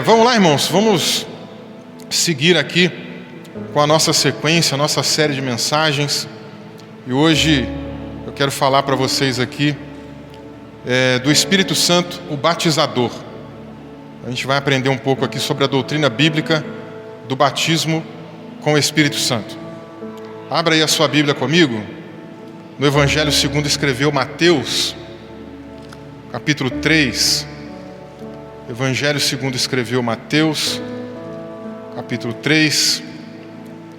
Vamos lá, irmãos, vamos seguir aqui com a nossa sequência, a nossa série de mensagens. E hoje eu quero falar para vocês aqui do Espírito Santo, o batizador. A gente vai aprender um pouco aqui sobre a doutrina bíblica do batismo com o Espírito Santo. Abra aí a sua Bíblia comigo, no Evangelho segundo escreveu Mateus, capítulo 3. Evangelho segundo escreveu Mateus, capítulo 3.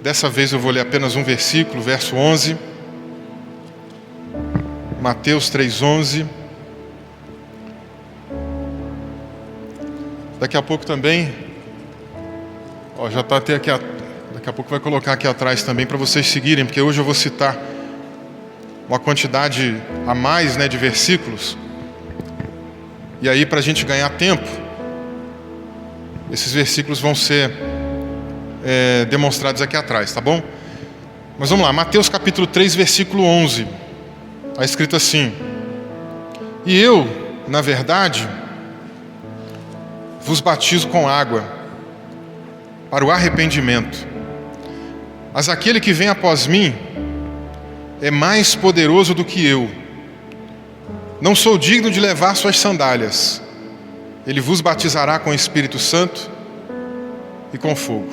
Dessa vez eu vou ler apenas um versículo, verso 11. Mateus 3:11. Daqui a pouco também, já está até aqui, daqui a pouco vai colocar aqui atrás também para vocês seguirem, porque hoje eu vou citar uma quantidade a mais, de versículos. E aí, para a gente ganhar tempo, esses versículos vão ser demonstrados aqui atrás, tá bom? Mas vamos lá, Mateus capítulo 3, versículo 11. Está escrito assim: E eu, na verdade, vos batizo com água, para o arrependimento. Mas aquele que vem após mim é mais poderoso do que eu. Não sou digno de levar suas sandálias. Ele vos batizará com o Espírito Santo e com fogo.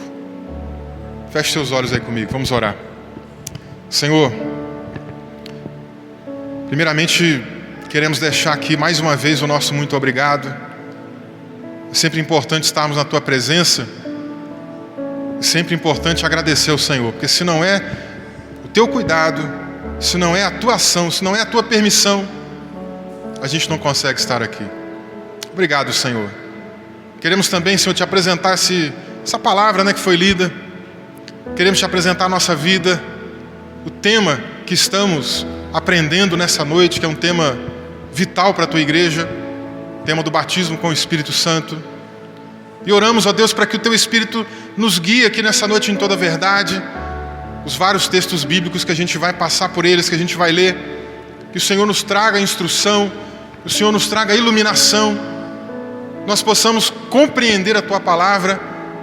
Feche seus olhos aí comigo, vamos orar. Senhor, primeiramente queremos deixar aqui mais uma vez o nosso muito obrigado. É sempre importante estarmos na Tua presença. É sempre importante agradecer ao Senhor, porque se não é o Teu cuidado, se não é a Tua ação, se não é a Tua permissão, a gente não consegue estar aqui. Obrigado, Senhor. Queremos também, Senhor, te apresentar essa palavra que foi lida. Queremos te apresentar a nossa vida, o tema que estamos aprendendo nessa noite, que é um tema vital para a Tua igreja, o tema do batismo com o Espírito Santo. E oramos, ó Deus, para que o Teu Espírito nos guie aqui nessa noite em toda a verdade. Os vários textos bíblicos que a gente vai passar por eles, que a gente vai ler, que o Senhor nos traga instrução, que o Senhor nos traga iluminação, nós possamos compreender a Tua palavra,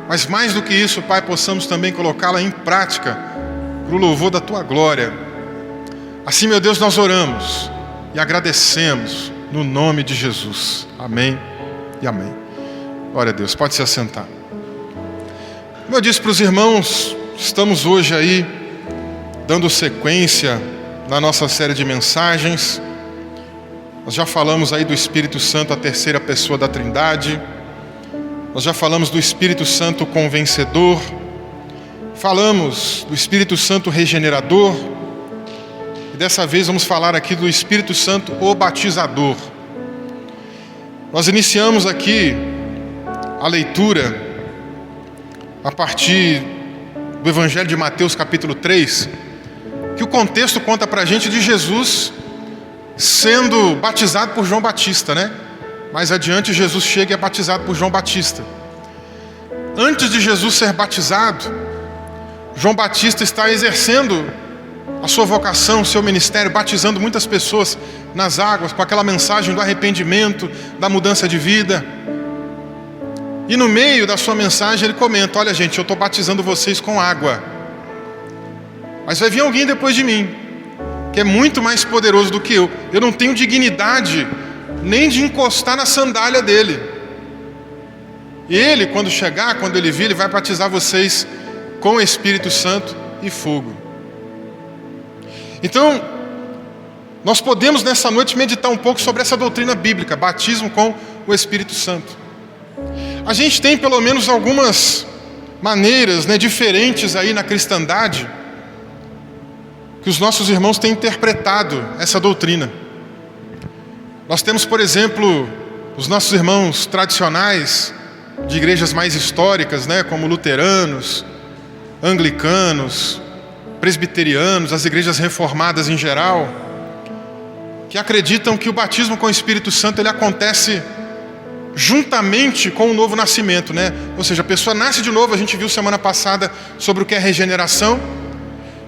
mas mais do que isso, Pai, possamos também colocá-la em prática, para o louvor da Tua glória. Assim, meu Deus, nós oramos e agradecemos no nome de Jesus. Amém e amém. Glória a Deus, pode se assentar. Como eu disse para os irmãos, estamos hoje aí dando sequência na nossa série de mensagens. Nós já falamos aí do Espírito Santo, a terceira pessoa da Trindade. Nós já falamos do Espírito Santo convencedor. Falamos do Espírito Santo regenerador. E dessa vez vamos falar aqui do Espírito Santo o batizador. Nós iniciamos aqui a leitura a partir do Evangelho de Mateus capítulo 3, que o contexto conta para a gente de Jesus sendo batizado por João Batista, Mais adiante Jesus chega e é batizado por João Batista. Antes de Jesus ser batizado, João Batista está exercendo a sua vocação, o seu ministério, batizando muitas pessoas nas águas, com aquela mensagem do arrependimento, da mudança de vida. E no meio da sua mensagem ele comenta: olha gente, eu estou batizando vocês com água, mas vai vir alguém depois de mim, que é muito mais poderoso do que eu. Eu não tenho dignidade nem de encostar na sandália dele. E ele, quando chegar, quando ele vir, ele vai batizar vocês com o Espírito Santo e fogo. Então, nós podemos nessa noite meditar um pouco sobre essa doutrina bíblica, batismo com o Espírito Santo. A gente tem pelo menos algumas maneiras diferentes aí na cristandade que os nossos irmãos têm interpretado essa doutrina. Nós temos, por exemplo, os nossos irmãos tradicionais de igrejas mais históricas, como luteranos, anglicanos, presbiterianos, as igrejas reformadas em geral, que acreditam que o batismo com o Espírito Santo ele acontece juntamente com o novo nascimento, Ou seja, a pessoa nasce de novo. A gente viu semana passada sobre o que é regeneração.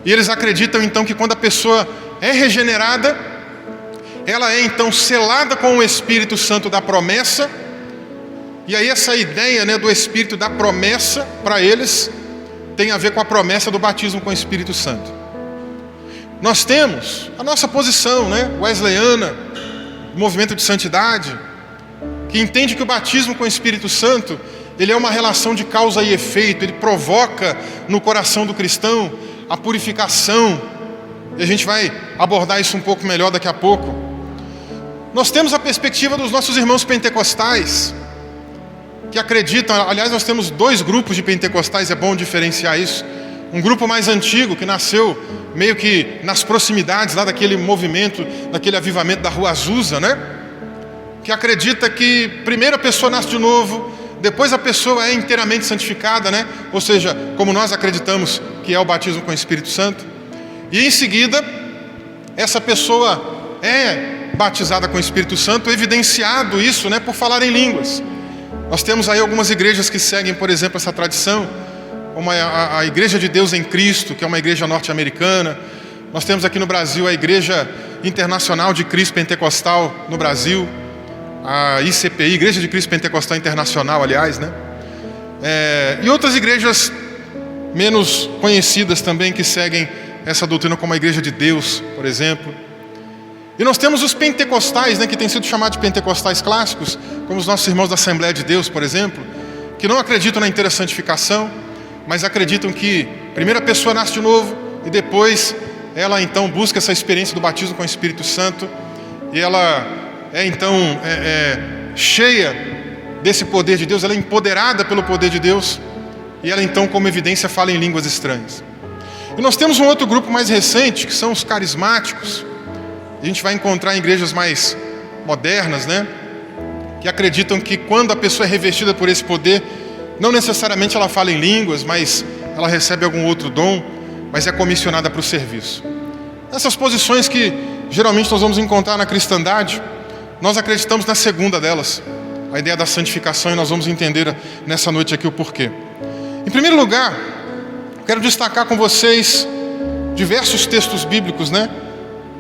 E eles acreditam então que quando a pessoa é regenerada, ela é então selada com o Espírito Santo da promessa, E aí essa ideia, né, do Espírito da promessa para eles tem a ver com a promessa do batismo com o Espírito Santo. Nós temos a nossa posição, né, wesleyana, movimento de santidade, que entende que o batismo com o Espírito Santo, ele é uma relação de causa e efeito, ele provoca no coração do cristão a purificação, e a gente vai abordar isso um pouco melhor daqui a pouco. Nós temos a perspectiva dos nossos irmãos pentecostais, que acreditam, aliás, nós temos dois grupos de pentecostais, é bom diferenciar isso. Um grupo mais antigo, que nasceu meio que nas proximidades lá daquele movimento, daquele avivamento da Rua Azusa, né? Que acredita que primeiro a pessoa nasce de novo, depois a pessoa é inteiramente santificada, né? Ou seja, como nós acreditamos que é o batismo com o Espírito Santo. E em seguida, essa pessoa é batizada com o Espírito Santo, evidenciado isso, né, por falar em línguas. Nós temos aí algumas igrejas que seguem, por exemplo, essa tradição, como a Igreja de Deus em Cristo, que é uma igreja norte-americana. Nós temos aqui no Brasil a Igreja Internacional de Cristo Pentecostal no Brasil, a ICPI, Igreja de Cristo Pentecostal Internacional, aliás, né? E outras igrejas menos conhecidas também que seguem essa doutrina, como a Igreja de Deus, por exemplo. E nós temos os pentecostais, né, que têm sido chamados de pentecostais clássicos, como os nossos irmãos da Assembleia de Deus, por exemplo, que não acreditam na inteira santificação, mas acreditam que primeiro a pessoa nasce de novo e depois ela então busca essa experiência do batismo com o Espírito Santo, e ela é então cheia desse poder de Deus, ela é empoderada pelo poder de Deus, e ela então, como evidência, fala em línguas estranhas. E nós temos um outro grupo mais recente, que são os carismáticos. A gente vai encontrar em igrejas mais modernas, né, que acreditam que quando a pessoa é revestida por esse poder, não necessariamente ela fala em línguas, mas ela recebe algum outro dom, mas é comissionada para o serviço. Essas posições que geralmente nós vamos encontrar na cristandade, nós acreditamos na segunda delas, a ideia da santificação, e nós vamos entender nessa noite aqui o porquê. Em primeiro lugar, quero destacar com vocês diversos textos bíblicos, né?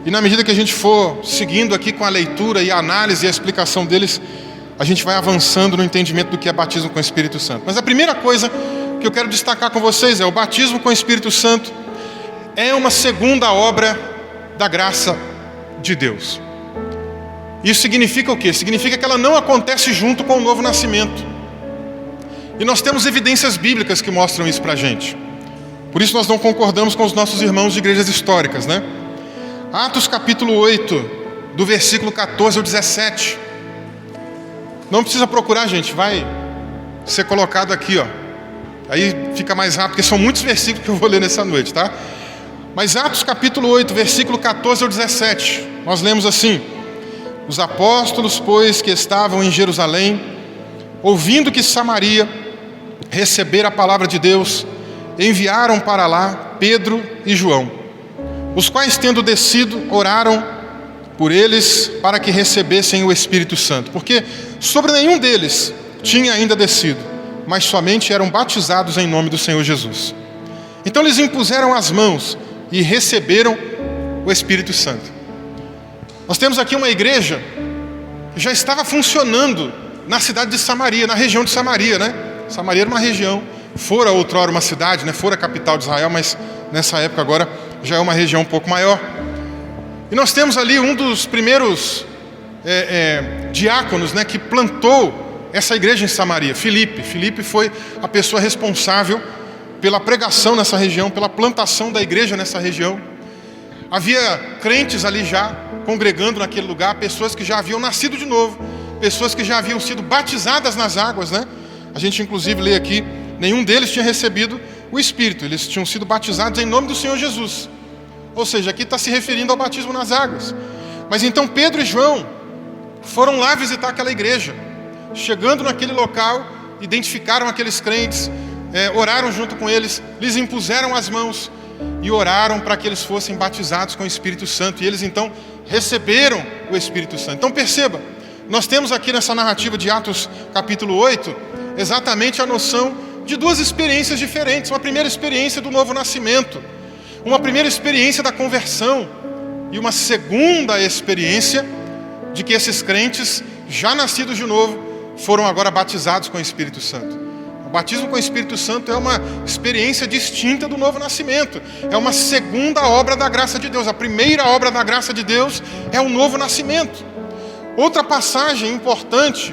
E na medida que a gente for seguindo aqui com a leitura e a análise e a explicação deles, a gente vai avançando no entendimento do que é batismo com o Espírito Santo. Mas a primeira coisa que eu quero destacar com vocês é: o batismo com o Espírito Santo é uma segunda obra da graça de Deus. Isso significa o quê? Significa que ela não acontece junto com o novo nascimento. E nós temos evidências bíblicas que mostram isso para a gente. Por isso nós não concordamos com os nossos irmãos de igrejas históricas, né? Atos capítulo 8, do versículo 14 ao 17. Não precisa procurar, gente, vai ser colocado aqui, ó. Aí fica mais rápido, porque são muitos versículos que eu vou ler nessa noite, tá? Mas Atos capítulo 8, versículo 14 ao 17, nós lemos assim: os apóstolos, pois, que estavam em Jerusalém, ouvindo que Samaria recebera a palavra de Deus, enviaram para lá Pedro e João, os quais, tendo descido, oraram por eles para que recebessem o Espírito Santo, porque sobre nenhum deles tinha ainda descido, mas somente eram batizados em nome do Senhor Jesus. Então lhes impuseram as mãos e receberam o Espírito Santo. Nós temos aqui uma igreja que já estava funcionando na cidade de Samaria, na região de Samaria, né? Samaria era uma região, fora outrora uma cidade, né? Fora a capital de Israel, mas nessa época agora já é uma região um pouco maior. E nós temos ali um dos primeiros diáconos, né, que plantou essa igreja em Samaria, Filipe. Filipe foi a pessoa responsável pela pregação nessa região, pela plantação da igreja nessa região. Havia crentes ali já congregando naquele lugar, pessoas que já haviam nascido de novo, pessoas que já haviam sido batizadas nas águas, né? A gente inclusive lê aqui, nenhum deles tinha recebido o Espírito, eles tinham sido batizados em nome do Senhor Jesus. Ou seja, aqui está se referindo ao batismo nas águas. Mas então Pedro e João foram lá visitar aquela igreja. Chegando naquele local, identificaram aqueles crentes, oraram junto com eles, lhes impuseram as mãos e oraram para que eles fossem batizados com o Espírito Santo. E eles então receberam o Espírito Santo. Então perceba, nós temos aqui nessa narrativa de Atos capítulo 8, exatamente a noção de duas experiências diferentes. Uma primeira experiência do novo nascimento, uma primeira experiência da conversão, e uma segunda experiência de que esses crentes, já nascidos de novo, foram agora batizados com o Espírito Santo. O batismo com o Espírito Santo é uma experiência distinta do novo nascimento. É uma segunda obra da graça de Deus. A primeira obra da graça de Deus é o novo nascimento. Outra passagem importante,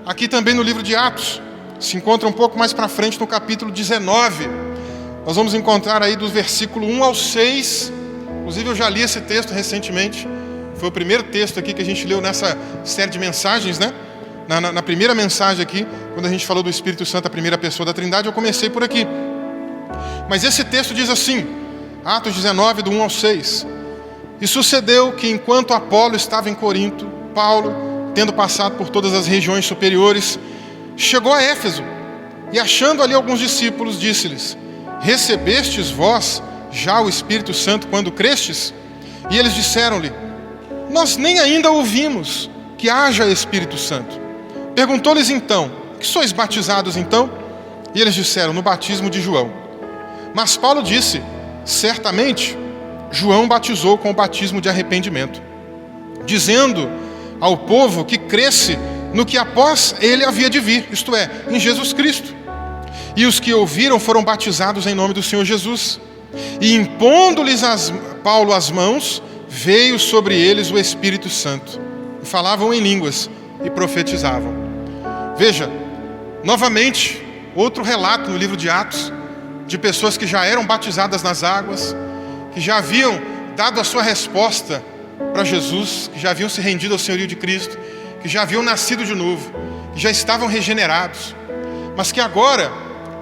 aqui também no livro de Atos, se encontra um pouco mais para frente no capítulo 19. Nós vamos encontrar aí do versículo 1 ao 6. Inclusive eu já li esse texto recentemente. Foi o primeiro texto aqui que a gente leu nessa série de mensagens, né? Na primeira mensagem aqui, quando a gente falou do Espírito Santo, a primeira pessoa da Trindade, eu comecei por aqui. Mas esse texto diz assim, Atos 19, do 1 ao 6. E sucedeu que enquanto Apolo estava em Corinto, Paulo, tendo passado por todas as regiões superiores, chegou a Éfeso, e achando ali alguns discípulos, disse-lhes: recebestes vós já o Espírito Santo quando crestes? E eles disseram-lhe: nós nem ainda ouvimos que haja Espírito Santo. Perguntou-lhes então: que sois batizados então? E eles disseram: no batismo de João. Mas Paulo disse: certamente João batizou com o batismo de arrependimento, dizendo ao povo que cresce no que após ele havia de vir, isto é, em Jesus Cristo. E os que ouviram foram batizados em nome do Senhor Jesus. E impondo-lhes Paulo as mãos, veio sobre eles o Espírito Santo. E falavam em línguas e profetizavam. Veja, novamente, outro relato no livro de Atos, de pessoas que já eram batizadas nas águas, que já haviam dado a sua resposta para Jesus, que já haviam se rendido ao senhorio de Cristo, que já haviam nascido de novo, que já estavam regenerados, mas que agora,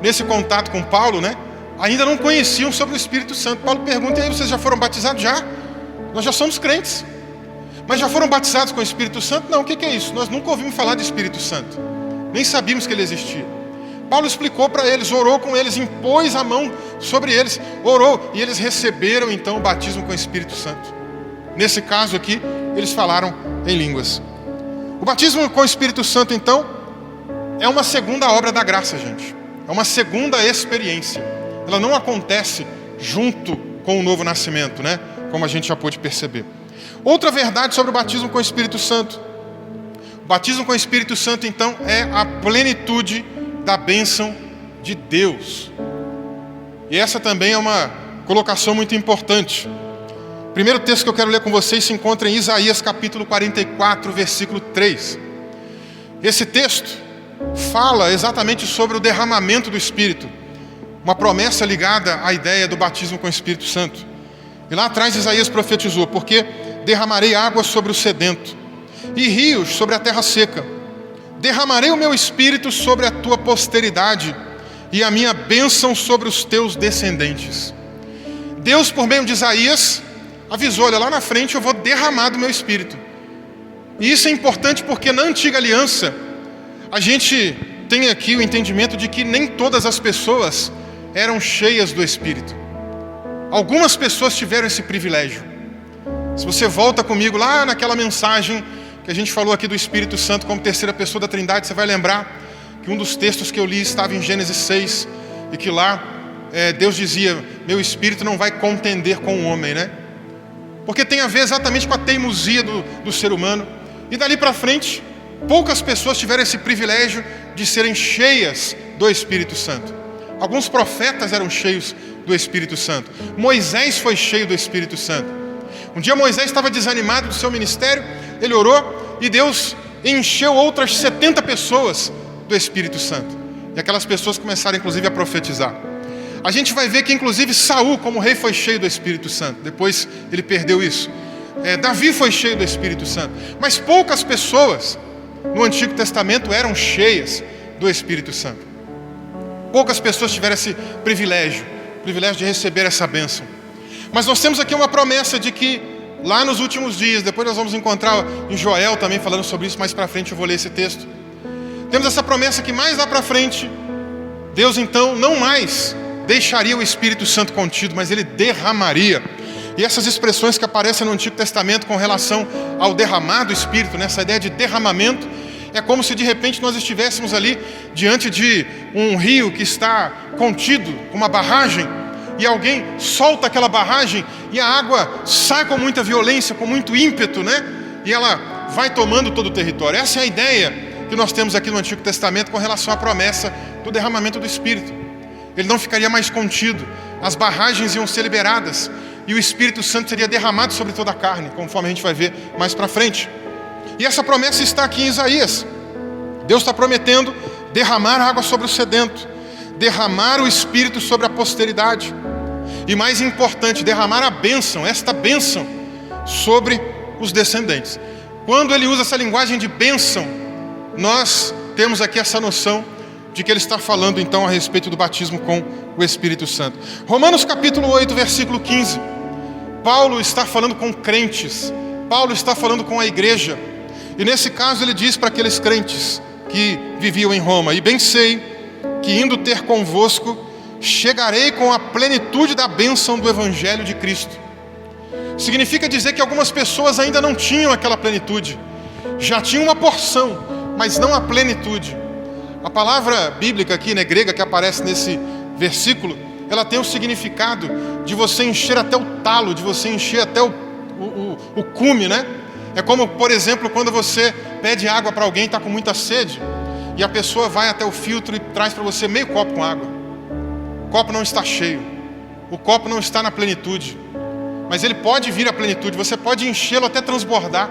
nesse contato com Paulo, né, ainda não conheciam sobre o Espírito Santo. Paulo pergunta: e aí, vocês já foram batizados? Já? Nós já somos crentes. Mas já foram batizados com o Espírito Santo? Não, o que é isso? Nós nunca ouvimos falar de Espírito Santo. Nem sabíamos que ele existia. Paulo explicou para eles, orou com eles, impôs a mão sobre eles, orou, e eles receberam então o batismo com o Espírito Santo. Nesse caso aqui, eles falaram em línguas. O batismo com o Espírito Santo, então, é uma segunda obra da graça, gente. É uma segunda experiência. Ela não acontece junto com o novo nascimento, né? Como a gente já pôde perceber. Outra verdade sobre o batismo com o Espírito Santo. O batismo com o Espírito Santo, então, é a plenitude da bênção de Deus. E essa também é uma colocação muito importante. O primeiro texto que eu quero ler com vocês se encontra em Isaías capítulo 44, versículo 3. Esse texto fala exatamente sobre o derramamento do Espírito, uma promessa ligada à ideia do batismo com o Espírito Santo. E lá atrás Isaías profetizou: porque derramarei água sobre o sedento e rios sobre a terra seca. Derramarei o meu Espírito sobre a tua posteridade e a minha bênção sobre os teus descendentes. Deus, por meio de Isaías, avisou: olha, lá na frente eu vou derramar do meu Espírito. E isso é importante porque na antiga aliança a gente tem aqui o entendimento de que nem todas as pessoas eram cheias do Espírito. Algumas pessoas tiveram esse privilégio. Se você volta comigo lá naquela mensagem que a gente falou aqui do Espírito Santo como terceira pessoa da Trindade, você vai lembrar que um dos textos que eu li estava em Gênesis 6, e que lá Deus dizia: meu Espírito não vai contender com o homem, né? Porque tem a ver exatamente com a teimosia do ser humano. E dali para frente, poucas pessoas tiveram esse privilégio de serem cheias do Espírito Santo. Alguns profetas eram cheios do Espírito Santo. Moisés foi cheio do Espírito Santo. Um dia Moisés estava desanimado do seu ministério, ele orou e Deus encheu outras 70 pessoas do Espírito Santo. E aquelas pessoas começaram inclusive a profetizar. A gente vai ver que inclusive Saul, como rei, foi cheio do Espírito Santo. Depois ele perdeu isso. Davi foi cheio do Espírito Santo. Mas poucas pessoas no Antigo Testamento eram cheias do Espírito Santo. Poucas pessoas tiveram esse privilégio de receber essa bênção. Mas nós temos aqui uma promessa de que lá nos últimos dias, depois nós vamos encontrar em Joel também falando sobre isso, mais para frente eu vou ler esse texto. Temos essa promessa que mais lá para frente, Deus então não mais deixaria o Espírito Santo contido, mas ele derramaria. E essas expressões que aparecem no Antigo Testamento com relação ao derramar do Espírito, nessa ideia de derramamento, é como se de repente nós estivéssemos ali diante de um rio que está contido, uma barragem, e alguém solta aquela barragem e a água sai com muita violência, com muito ímpeto, né? E ela vai tomando todo o território. Essa é a ideia que nós temos aqui no Antigo Testamento com relação à promessa do derramamento do Espírito. Ele não ficaria mais contido, as barragens iam ser liberadas e o Espírito Santo seria derramado sobre toda a carne, conforme a gente vai ver mais para frente. E essa promessa está aqui em Isaías. Deus está prometendo derramar água sobre o sedento, derramar o Espírito sobre a posteridade e, mais importante, derramar a bênção, esta bênção sobre os descendentes. Quando ele usa essa linguagem de bênção, nós temos aqui essa noção de que ele está falando então a respeito do batismo com o Espírito Santo. Romanos capítulo 8, versículo 15. Paulo está falando com crentes, Paulo está falando com a igreja, e nesse caso ele diz para aqueles crentes que viviam em Roma: e bem sei que indo ter convosco, chegarei com a plenitude da bênção do Evangelho de Cristo. Significa dizer que algumas pessoas ainda não tinham aquela plenitude, já tinham uma porção, mas não a plenitude. A palavra bíblica aqui, né, grega, que aparece nesse versículo, ela tem o significado de você encher até o talo, de você encher até o cume, né? É como, por exemplo, quando você pede água para alguém, está com muita sede, e a pessoa vai até o filtro e traz para você meio copo com água. O copo não está cheio, o copo não está na plenitude, mas ele pode vir à plenitude, você pode enchê-lo até transbordar.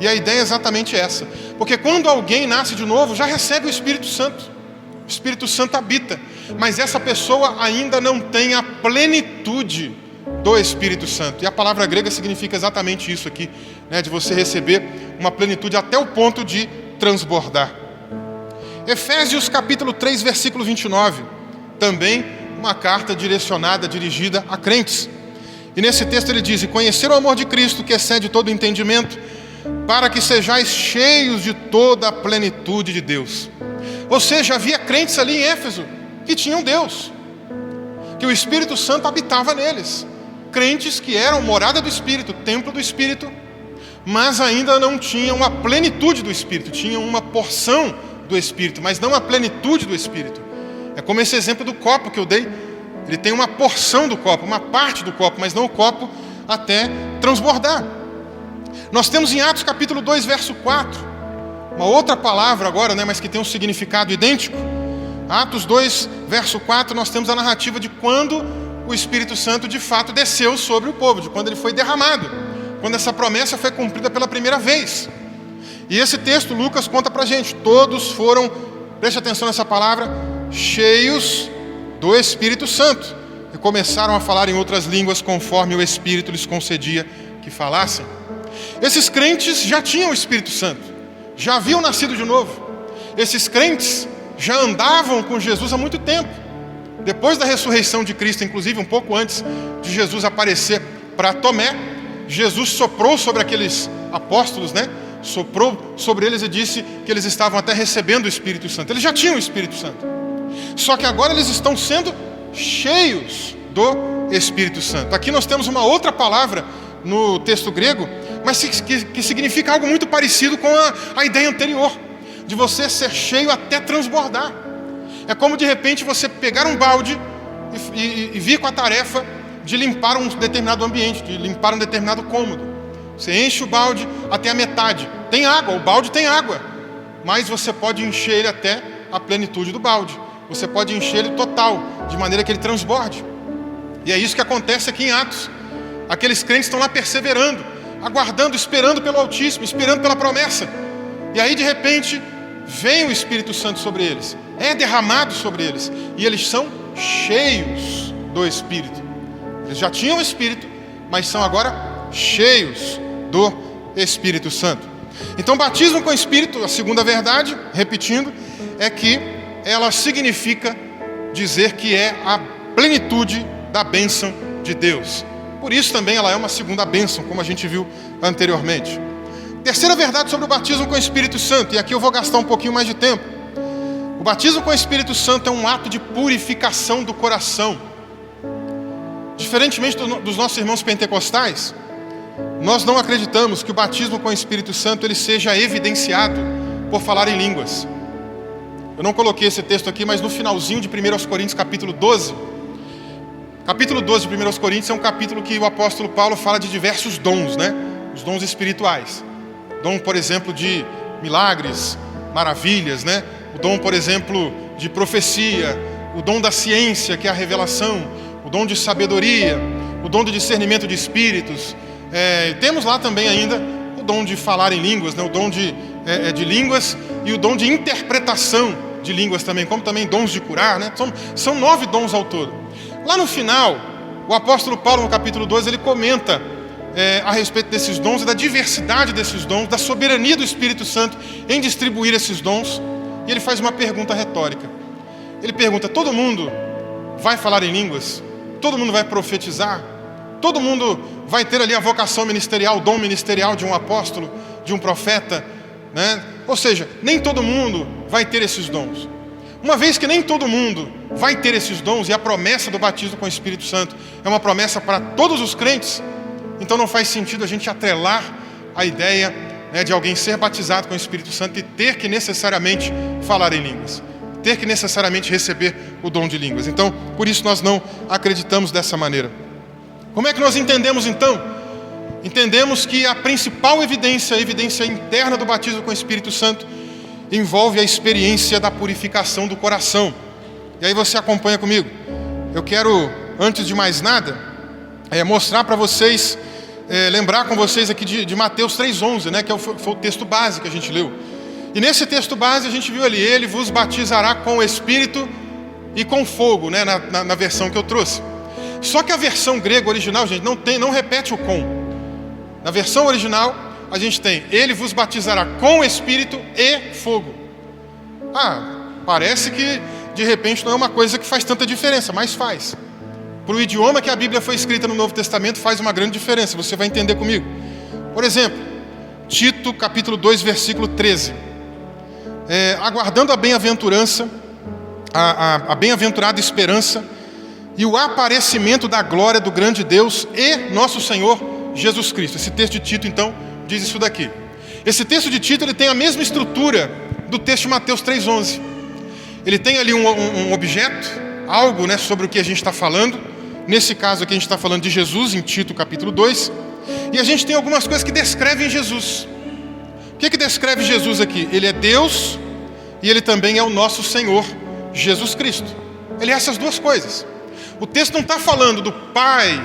E a ideia é exatamente essa, porque quando alguém nasce de novo, já recebe o Espírito Santo. O Espírito Santo habita, mas essa pessoa ainda não tem a plenitude do Espírito Santo. E a palavra grega significa exatamente isso aqui, né, de você receber uma plenitude até o ponto de transbordar. Efésios capítulo 3, versículo 29, também uma carta direcionada, dirigida a crentes. E nesse texto ele diz: e conhecer o amor de Cristo, que excede todo entendimento, para que sejais cheios de toda a plenitude de Deus. Ou seja, havia crentes ali em Éfeso que tinham Deus, que o Espírito Santo habitava neles, crentes que eram morada do Espírito, templo do Espírito, mas ainda não tinham a plenitude do Espírito, tinham uma porção do Espírito, mas não a plenitude do Espírito. É como esse exemplo do copo que eu dei, ele tem uma porção do copo, uma parte do copo, mas não o copo até transbordar. Nós temos em Atos capítulo 2, verso 4, uma outra palavra agora, né, mas que tem um significado idêntico. Atos 2, verso 4, nós temos a narrativa de quando o Espírito Santo de fato desceu sobre o povo, de quando ele foi derramado, quando essa promessa foi cumprida pela primeira vez. E esse texto Lucas conta pra gente: todos foram, preste atenção nessa palavra, cheios do Espírito Santo, e começaram a falar em outras línguas conforme o Espírito lhes concedia que falassem. Esses crentes já tinham o Espírito Santo, já haviam nascido de novo. Esses crentes já andavam com Jesus há muito tempo. Depois da ressurreição de Cristo, inclusive um pouco antes de Jesus aparecer para Tomé, Jesus soprou sobre aqueles apóstolos, né? Soprou sobre eles e disse que eles estavam até recebendo o Espírito Santo. Eles já tinham o Espírito Santo, só que agora eles estão sendo cheios do Espírito Santo. Aqui nós temos uma outra palavra no texto grego, mas que significa algo muito parecido com a ideia anterior, de você ser cheio até transbordar. É como de repente você pegar um balde e vir com a tarefa de limpar um determinado ambiente, de limpar um determinado cômodo. Você enche o balde até a metade, tem água, o balde tem água, mas você pode encher ele até a plenitude do balde. Você pode encher ele total, de maneira que ele transborde. E é isso que acontece aqui em Atos. Aqueles crentes estão lá perseverando, aguardando, esperando pelo Altíssimo, esperando pela promessa. E aí de repente vem o Espírito Santo sobre eles, é derramado sobre eles, e eles são cheios do Espírito. Eles já tinham o Espírito, mas são agora cheios do Espírito Santo. Então, batismo com o Espírito, a segunda verdade, repetindo, é que ela significa dizer que é a plenitude da bênção de Deus. Por isso também ela é uma segunda bênção, como a gente viu anteriormente. Terceira verdade sobre o batismo com o Espírito Santo, e aqui eu vou gastar um pouquinho mais de tempo. O batismo com o Espírito Santo é um ato de purificação do coração. Diferentemente dos nossos irmãos pentecostais, nós não acreditamos que o batismo com o Espírito Santo ele seja evidenciado por falar em línguas. Eu não coloquei esse texto aqui, mas no finalzinho de 1 Coríntios capítulo 12, capítulo 12 de 1 Coríntios é um capítulo que o apóstolo Paulo fala de diversos dons, né? Os dons espirituais. Dom, por exemplo, de milagres, maravilhas, né? O dom, por exemplo, de profecia, o dom da ciência, que é a revelação, o dom de sabedoria, o dom de discernimento de espíritos. Temos lá também ainda o dom de falar em línguas, né? O dom de línguas e o dom de interpretação de línguas também, como também dons de curar, né? São 9 dons ao todo. Lá no final, o apóstolo Paulo, no capítulo 2, ele comenta a respeito desses dons e da diversidade desses dons, da soberania do Espírito Santo em distribuir esses dons. E ele faz uma pergunta retórica. Ele pergunta: todo mundo vai falar em línguas? Todo mundo vai profetizar? Todo mundo vai ter ali a vocação ministerial, o dom ministerial de um apóstolo, de um profeta, né? Ou seja, nem todo mundo vai ter esses dons. Uma vez que nem todo mundo vai ter esses dons, e a promessa do batismo com o Espírito Santo é uma promessa para todos os crentes, então não faz sentido a gente atrelar a ideia, né, de alguém ser batizado com o Espírito Santo e ter que necessariamente falar em línguas, ter que necessariamente receber o dom de línguas. Então, por isso nós não acreditamos dessa maneira. Como é que nós entendemos então? Entendemos que a principal evidência, a evidência interna do batismo com o Espírito Santo, envolve a experiência da purificação do coração. E aí você acompanha comigo. Eu quero, antes de mais nada, mostrar para vocês, lembrar com vocês aqui de Mateus 3,11, né, que foi o texto base que a gente leu. E nesse texto base a gente viu ali: ele vos batizará com o Espírito e com fogo, né, na versão que eu trouxe. Só que a versão grega original, gente, não repete o com. Na versão original, a gente tem: ele vos batizará com o Espírito e fogo. Parece que de repente não é uma coisa que faz tanta diferença, mas faz. Para o idioma que a Bíblia foi escrita no Novo Testamento faz uma grande diferença, você vai entender comigo. Por exemplo, Tito capítulo 2, versículo 13. Aguardando a bem-aventurança, a bem-aventurada esperança e o aparecimento da glória do grande Deus e nosso Senhor Jesus Cristo. Esse texto de Tito, então, diz isso daqui. Esse texto de Tito, ele tem a mesma estrutura do texto de Mateus 3,11. Ele tem ali um objeto, algo, né, sobre o que a gente está falando. Nesse caso aqui a gente está falando de Jesus, em Tito capítulo 2. E a gente tem algumas coisas que descrevem Jesus. O que descreve Jesus aqui? Ele é Deus e ele também é o nosso Senhor Jesus Cristo. Ele é essas duas coisas. O texto não está falando do Pai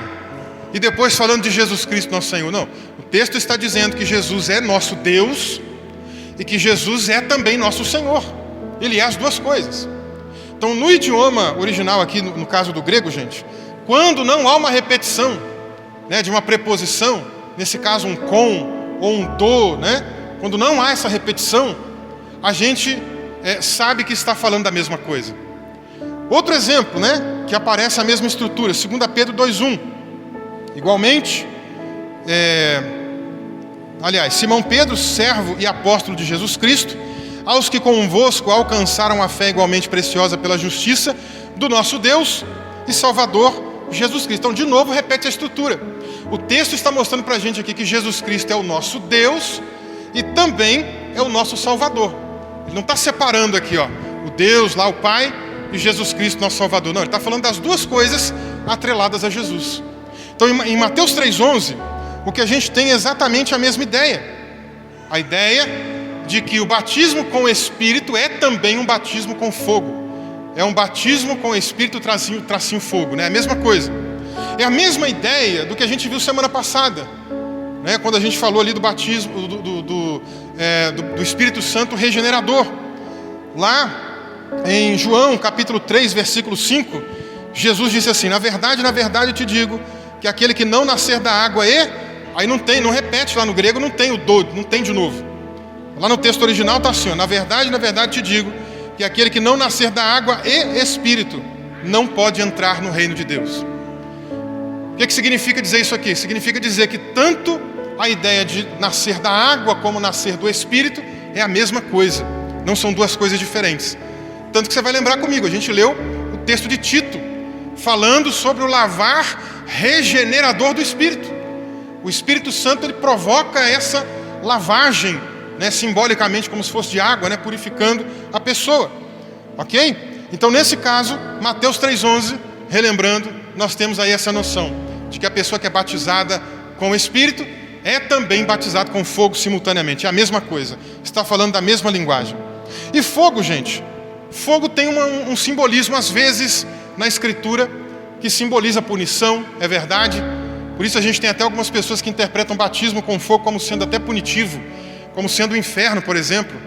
e depois falando de Jesus Cristo, nosso Senhor. Não, o texto está dizendo que Jesus é nosso Deus e que Jesus é também nosso Senhor. Ele é as duas coisas. Então, no idioma original aqui, no caso do grego, gente, quando não há uma repetição, né, de uma preposição, nesse caso um com ou um do, né, quando não há essa repetição, a gente sabe que está falando da mesma coisa. Outro exemplo, né, que aparece a mesma estrutura, 2 Pedro 2,1. Igualmente, Simão Pedro, servo e apóstolo de Jesus Cristo, aos que convosco alcançaram a fé igualmente preciosa pela justiça do nosso Deus e Salvador Jesus Cristo. Então, de novo, repete a estrutura. O texto está mostrando para a gente aqui que Jesus Cristo é o nosso Deus e também é o nosso Salvador. Ele não está separando aqui, o Deus lá, o Pai, e Jesus Cristo, nosso Salvador. Não, ele está falando das duas coisas atreladas a Jesus. Então, em Mateus 3,11, o que a gente tem é exatamente a mesma ideia. A ideia de que o batismo com o Espírito é também um batismo com fogo. É um batismo com o Espírito tracinho fogo, né? É a mesma coisa. É a mesma ideia do que a gente viu semana passada, né? Quando a gente falou ali do batismo do Espírito Santo regenerador. Lá em João capítulo 3, versículo 5, Jesus disse assim: na verdade eu te digo que aquele que não nascer da água aí não repete lá no grego, não tem o do, não tem de novo. Lá no texto original está assim: na verdade te digo que aquele que não nascer da água e Espírito não pode entrar no reino de Deus. O que significa dizer isso aqui? Significa dizer que tanto a ideia de nascer da água como nascer do Espírito é a mesma coisa. Não são duas coisas diferentes. Tanto que você vai lembrar comigo, a gente leu o texto de Tito, falando sobre o lavar regenerador do Espírito. O Espírito Santo, ele provoca essa lavagem, né, simbolicamente como se fosse de água, né, purificando a pessoa. Ok? Então, nesse caso, Mateus 3,11, relembrando, nós temos aí essa noção de que a pessoa que é batizada com o Espírito é também batizada com fogo simultaneamente. É a mesma coisa. Está falando da mesma linguagem. E fogo, gente, fogo tem um simbolismo às vezes na Escritura que simboliza punição, é verdade. Por isso a gente tem até algumas pessoas que interpretam batismo com fogo como sendo até punitivo, como sendo o inferno, por exemplo.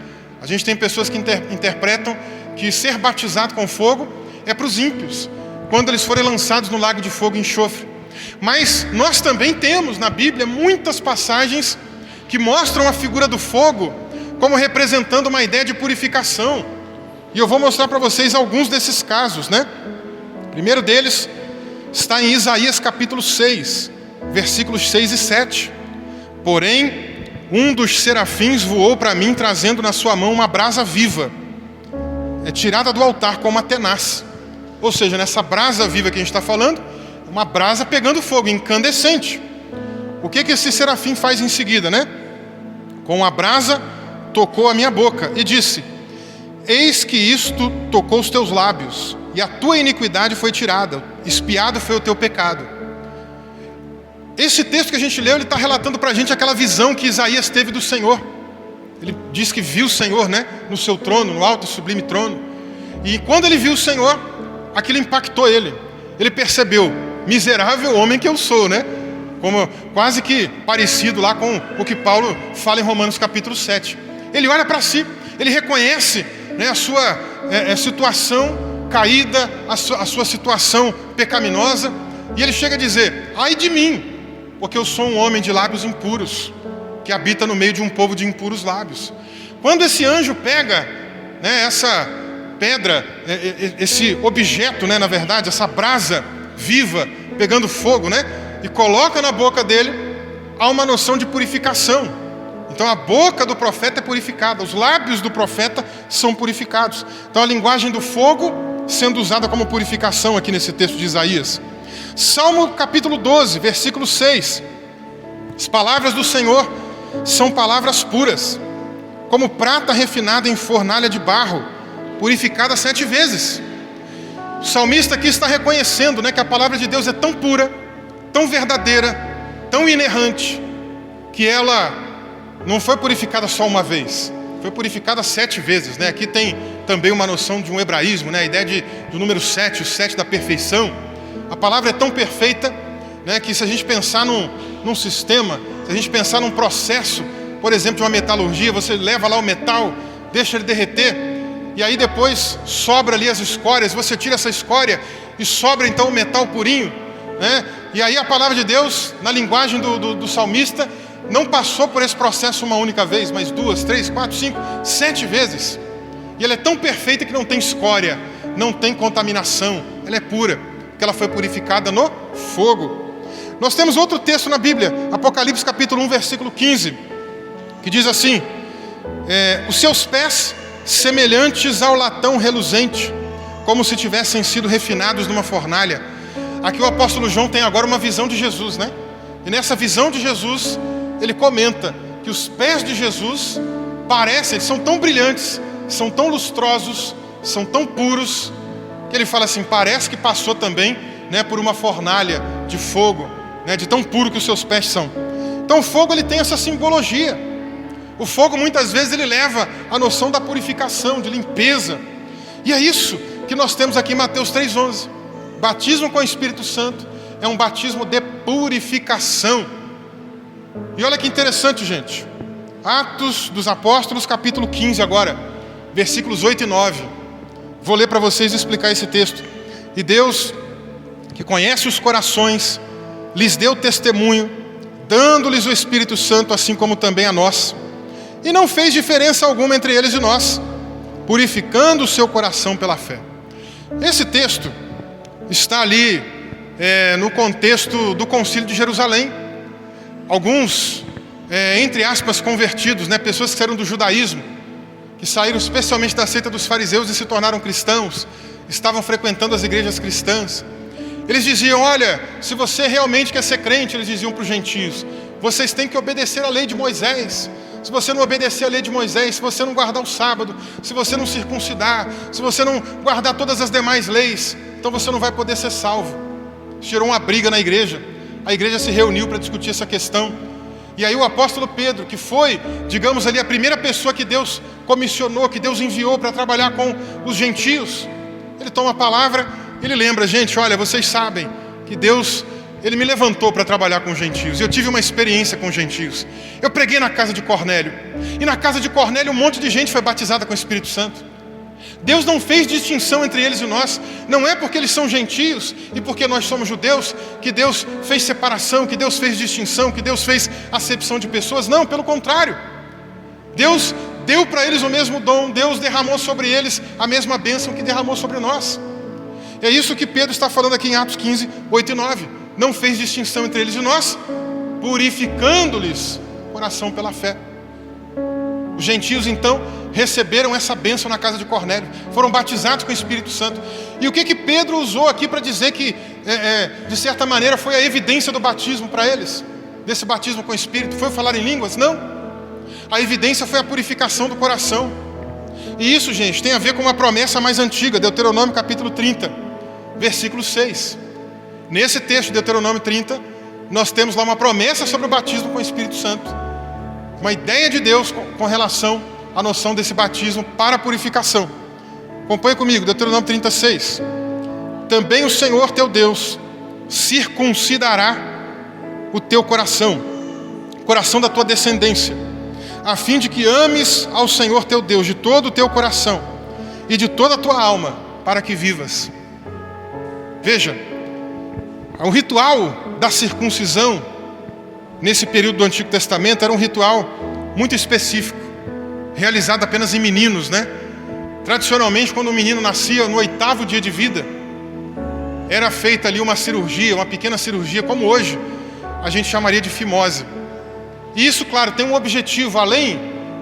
A gente tem pessoas que interpretam que ser batizado com fogo é para os ímpios, quando eles forem lançados no lago de fogo e enxofre. Mas nós também temos na Bíblia muitas passagens que mostram a figura do fogo como representando uma ideia de purificação. E eu vou mostrar para vocês alguns desses casos, né? O primeiro deles está em Isaías capítulo 6, versículos 6 e 7. Porém, um dos serafins voou para mim, trazendo na sua mão uma brasa viva, tirada do altar com uma tenaz. Ou seja, nessa brasa viva que a gente está falando, uma brasa pegando fogo, incandescente. O que esse serafim faz em seguida, né? Com a brasa tocou a minha boca e disse: eis que isto tocou os teus lábios, e a tua iniquidade foi tirada, expiado foi o teu pecado. Esse texto que a gente leu, ele está relatando para a gente aquela visão que Isaías teve do Senhor. Ele diz que viu o Senhor, né, no seu trono, no alto e sublime trono. E quando ele viu o Senhor, aquilo impactou ele. Ele percebeu: miserável homem que eu sou, né? Como quase que parecido lá com o que Paulo fala em Romanos capítulo 7. Ele olha para si, ele reconhece, né, a sua situação caída, a sua situação pecaminosa, e ele chega a dizer: ai de mim, porque eu sou um homem de lábios impuros, que habita no meio de um povo de impuros lábios. Quando esse anjo pega, né, essa pedra, esse objeto, né, na verdade, essa brasa viva, pegando fogo, né, e coloca na boca dele, há uma noção de purificação. Então a boca do profeta é purificada, os lábios do profeta são purificados. Então a linguagem do fogo sendo usada como purificação aqui nesse texto de Isaías. Salmo capítulo 12, versículo 6. As palavras do Senhor são palavras puras, como prata refinada em fornalha de barro, purificada 7 vezes. O salmista aqui está reconhecendo, né, que a palavra de Deus é tão pura, tão verdadeira, tão inerrante, que ela não foi purificada só uma vez, foi purificada 7 vezes, né? Aqui tem também uma noção de um hebraísmo, né? A ideia do número 7, o 7 da perfeição. A palavra é tão perfeita, né, que se a gente pensar num sistema, se a gente pensar num processo, por exemplo, de uma metalurgia, você leva lá o metal, deixa ele derreter, e aí depois sobra ali as escórias, você tira essa escória e sobra então o metal purinho, né? E aí a palavra de Deus, na linguagem do salmista, não passou por esse processo uma única vez, mas 2, 3, 4, 5, 7 vezes. E ela é tão perfeita que não tem escória, não tem contaminação, ela é pura, porque ela foi purificada no fogo. Nós temos outro texto na Bíblia, Apocalipse capítulo 1, versículo 15, que diz assim: os seus pés semelhantes ao latão reluzente, como se tivessem sido refinados numa fornalha. Aqui o apóstolo João tem agora uma visão de Jesus, né? E nessa visão de Jesus, ele comenta que os pés de Jesus parecem, são tão brilhantes, são tão lustrosos, são tão puros, que ele fala assim: parece que passou também, né, por uma fornalha de fogo, né, de tão puro que os seus pés são. Então o fogo, ele tem essa simbologia. O fogo muitas vezes ele leva a noção da purificação, de limpeza. E é isso que nós temos aqui em Mateus 3,11. Batismo com o Espírito Santo é um batismo de purificação. E olha que interessante, gente. Atos dos Apóstolos, capítulo 15 agora, versículos 8 e 9. Vou ler para vocês e explicar esse texto. E Deus, que conhece os corações, lhes deu testemunho, dando-lhes o Espírito Santo, assim como também a nós. E não fez diferença alguma entre eles e nós, purificando o seu coração pela fé. Esse texto está ali no contexto do Concílio de Jerusalém. Alguns, entre aspas, convertidos, né, pessoas que saíram do judaísmo, que saíram especialmente da seita dos fariseus e se tornaram cristãos, estavam frequentando as igrejas cristãs. Eles diziam: olha, se você realmente quer ser crente, eles diziam para os gentios, vocês têm que obedecer a lei de Moisés. Se você não obedecer a lei de Moisés, se você não guardar o sábado, se você não circuncidar, se você não guardar todas as demais leis, então você não vai poder ser salvo. Gerou uma briga na igreja. A igreja se reuniu para discutir essa questão. E aí o apóstolo Pedro, que foi, digamos ali, a primeira pessoa que Deus comissionou, que Deus enviou para trabalhar com os gentios, ele toma a palavra, ele lembra: gente, olha, vocês sabem que Deus, Ele me levantou para trabalhar com os gentios. Eu tive uma experiência com os gentios. Eu preguei na casa de Cornélio. E na casa de Cornélio um monte de gente foi batizada com o Espírito Santo. Deus não fez distinção entre eles e nós. Não é porque eles são gentios e porque nós somos judeus que Deus fez separação, que Deus fez distinção, que Deus fez acepção de pessoas. Não, pelo contrário. Deus deu para eles o mesmo dom. Deus derramou sobre eles a mesma bênção que derramou sobre nós. É isso que Pedro está falando aqui em Atos 15, 8 e 9. Não fez distinção entre eles e nós, purificando-lhes o coração pela fé. Os gentios então receberam essa bênção na casa de Cornélio, foram batizados com o Espírito Santo. E o que Pedro usou aqui para dizer que, de certa maneira, foi a evidência do batismo para eles? Desse batismo com o Espírito, foi falar em línguas? Não. A evidência foi a purificação do coração. E isso, gente, tem a ver com uma promessa mais antiga, Deuteronômio capítulo 30, versículo 6. Nesse texto de Deuteronômio 30, nós temos lá uma promessa sobre o batismo com o Espírito Santo. Uma ideia de Deus com relação à noção desse batismo para a purificação. Acompanhe comigo, Deuteronômio 36. Também o Senhor teu Deus circuncidará o teu coração, o coração da tua descendência, a fim de que ames ao Senhor teu Deus de todo o teu coração e de toda a tua alma, para que vivas. Veja, o ritual da circuncisão, nesse período do Antigo Testamento, era um ritual muito específico, realizado apenas em meninos, né? Tradicionalmente, quando um menino nascia no 8º dia de vida, era feita ali uma cirurgia, uma pequena cirurgia, como hoje a gente chamaria de fimose. E isso, claro, tem um objetivo, além,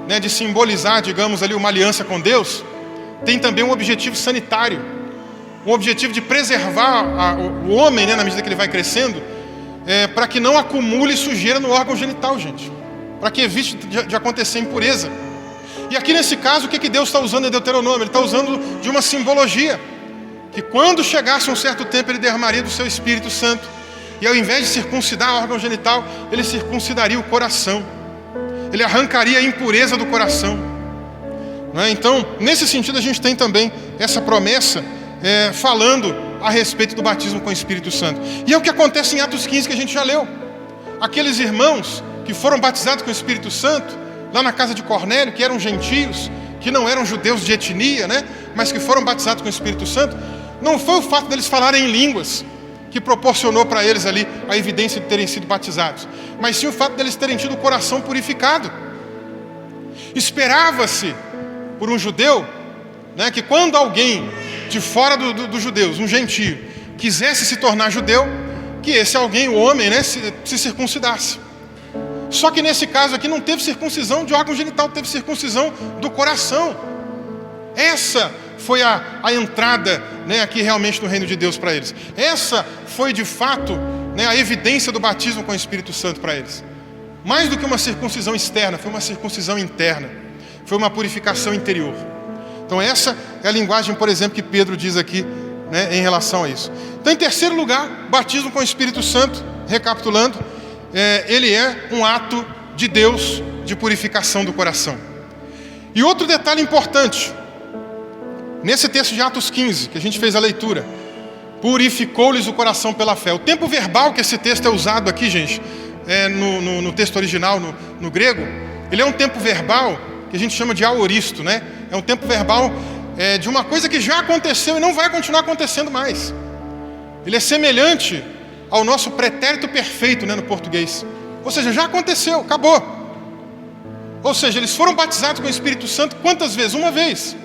né, de simbolizar, digamos ali, uma aliança com Deus, tem também um objetivo sanitário, um objetivo de preservar o homem, né, na medida que ele vai crescendo, para que não acumule sujeira no órgão genital, gente, para que evite de acontecer impureza. E aqui nesse caso, o que Deus está usando em Deuteronômio? Ele está usando de uma simbologia, que quando chegasse um certo tempo, Ele derramaria do seu Espírito Santo, e ao invés de circuncidar o órgão genital, Ele circuncidaria o coração, Ele arrancaria a impureza do coração, não é? Então, nesse sentido, a gente tem também essa promessa, falando a respeito do batismo com o Espírito Santo. E é o que acontece em Atos 15, que a gente já leu. Aqueles irmãos que foram batizados com o Espírito Santo, lá na casa de Cornélio, que eram gentios, que não eram judeus de etnia, né, mas que foram batizados com o Espírito Santo, não foi o fato deles falarem em línguas que proporcionou para eles ali a evidência de terem sido batizados, mas sim o fato deles terem tido o coração purificado. Esperava-se por um judeu, né, que quando alguém de fora dos judeus, um gentio, quisesse se tornar judeu, que esse alguém, o homem, né, se circuncidasse. Só que nesse caso aqui não teve circuncisão de órgão genital, teve circuncisão do coração. Essa foi a entrada, né, aqui realmente no reino de Deus para eles. Essa foi de fato, né, a evidência do batismo com o Espírito Santo para eles. Mais do que uma circuncisão externa, foi uma circuncisão interna. Foi uma purificação interior. Então essa é a linguagem, por exemplo, que Pedro diz aqui, né, em relação a isso. Então, em terceiro lugar, batismo com o Espírito Santo, recapitulando, ele é um ato de Deus de purificação do coração. E outro detalhe importante, nesse texto de Atos 15, que a gente fez a leitura, purificou-lhes o coração pela fé. O tempo verbal que esse texto é usado aqui, gente, no texto original, no grego, ele é um tempo verbal que a gente chama de aoristo, né? É um tempo verbal de uma coisa que já aconteceu e não vai continuar acontecendo mais. Ele é semelhante ao nosso pretérito perfeito, né, no português. Ou seja, já aconteceu, acabou. Ou seja, eles foram batizados com o Espírito Santo quantas vezes? Uma vez.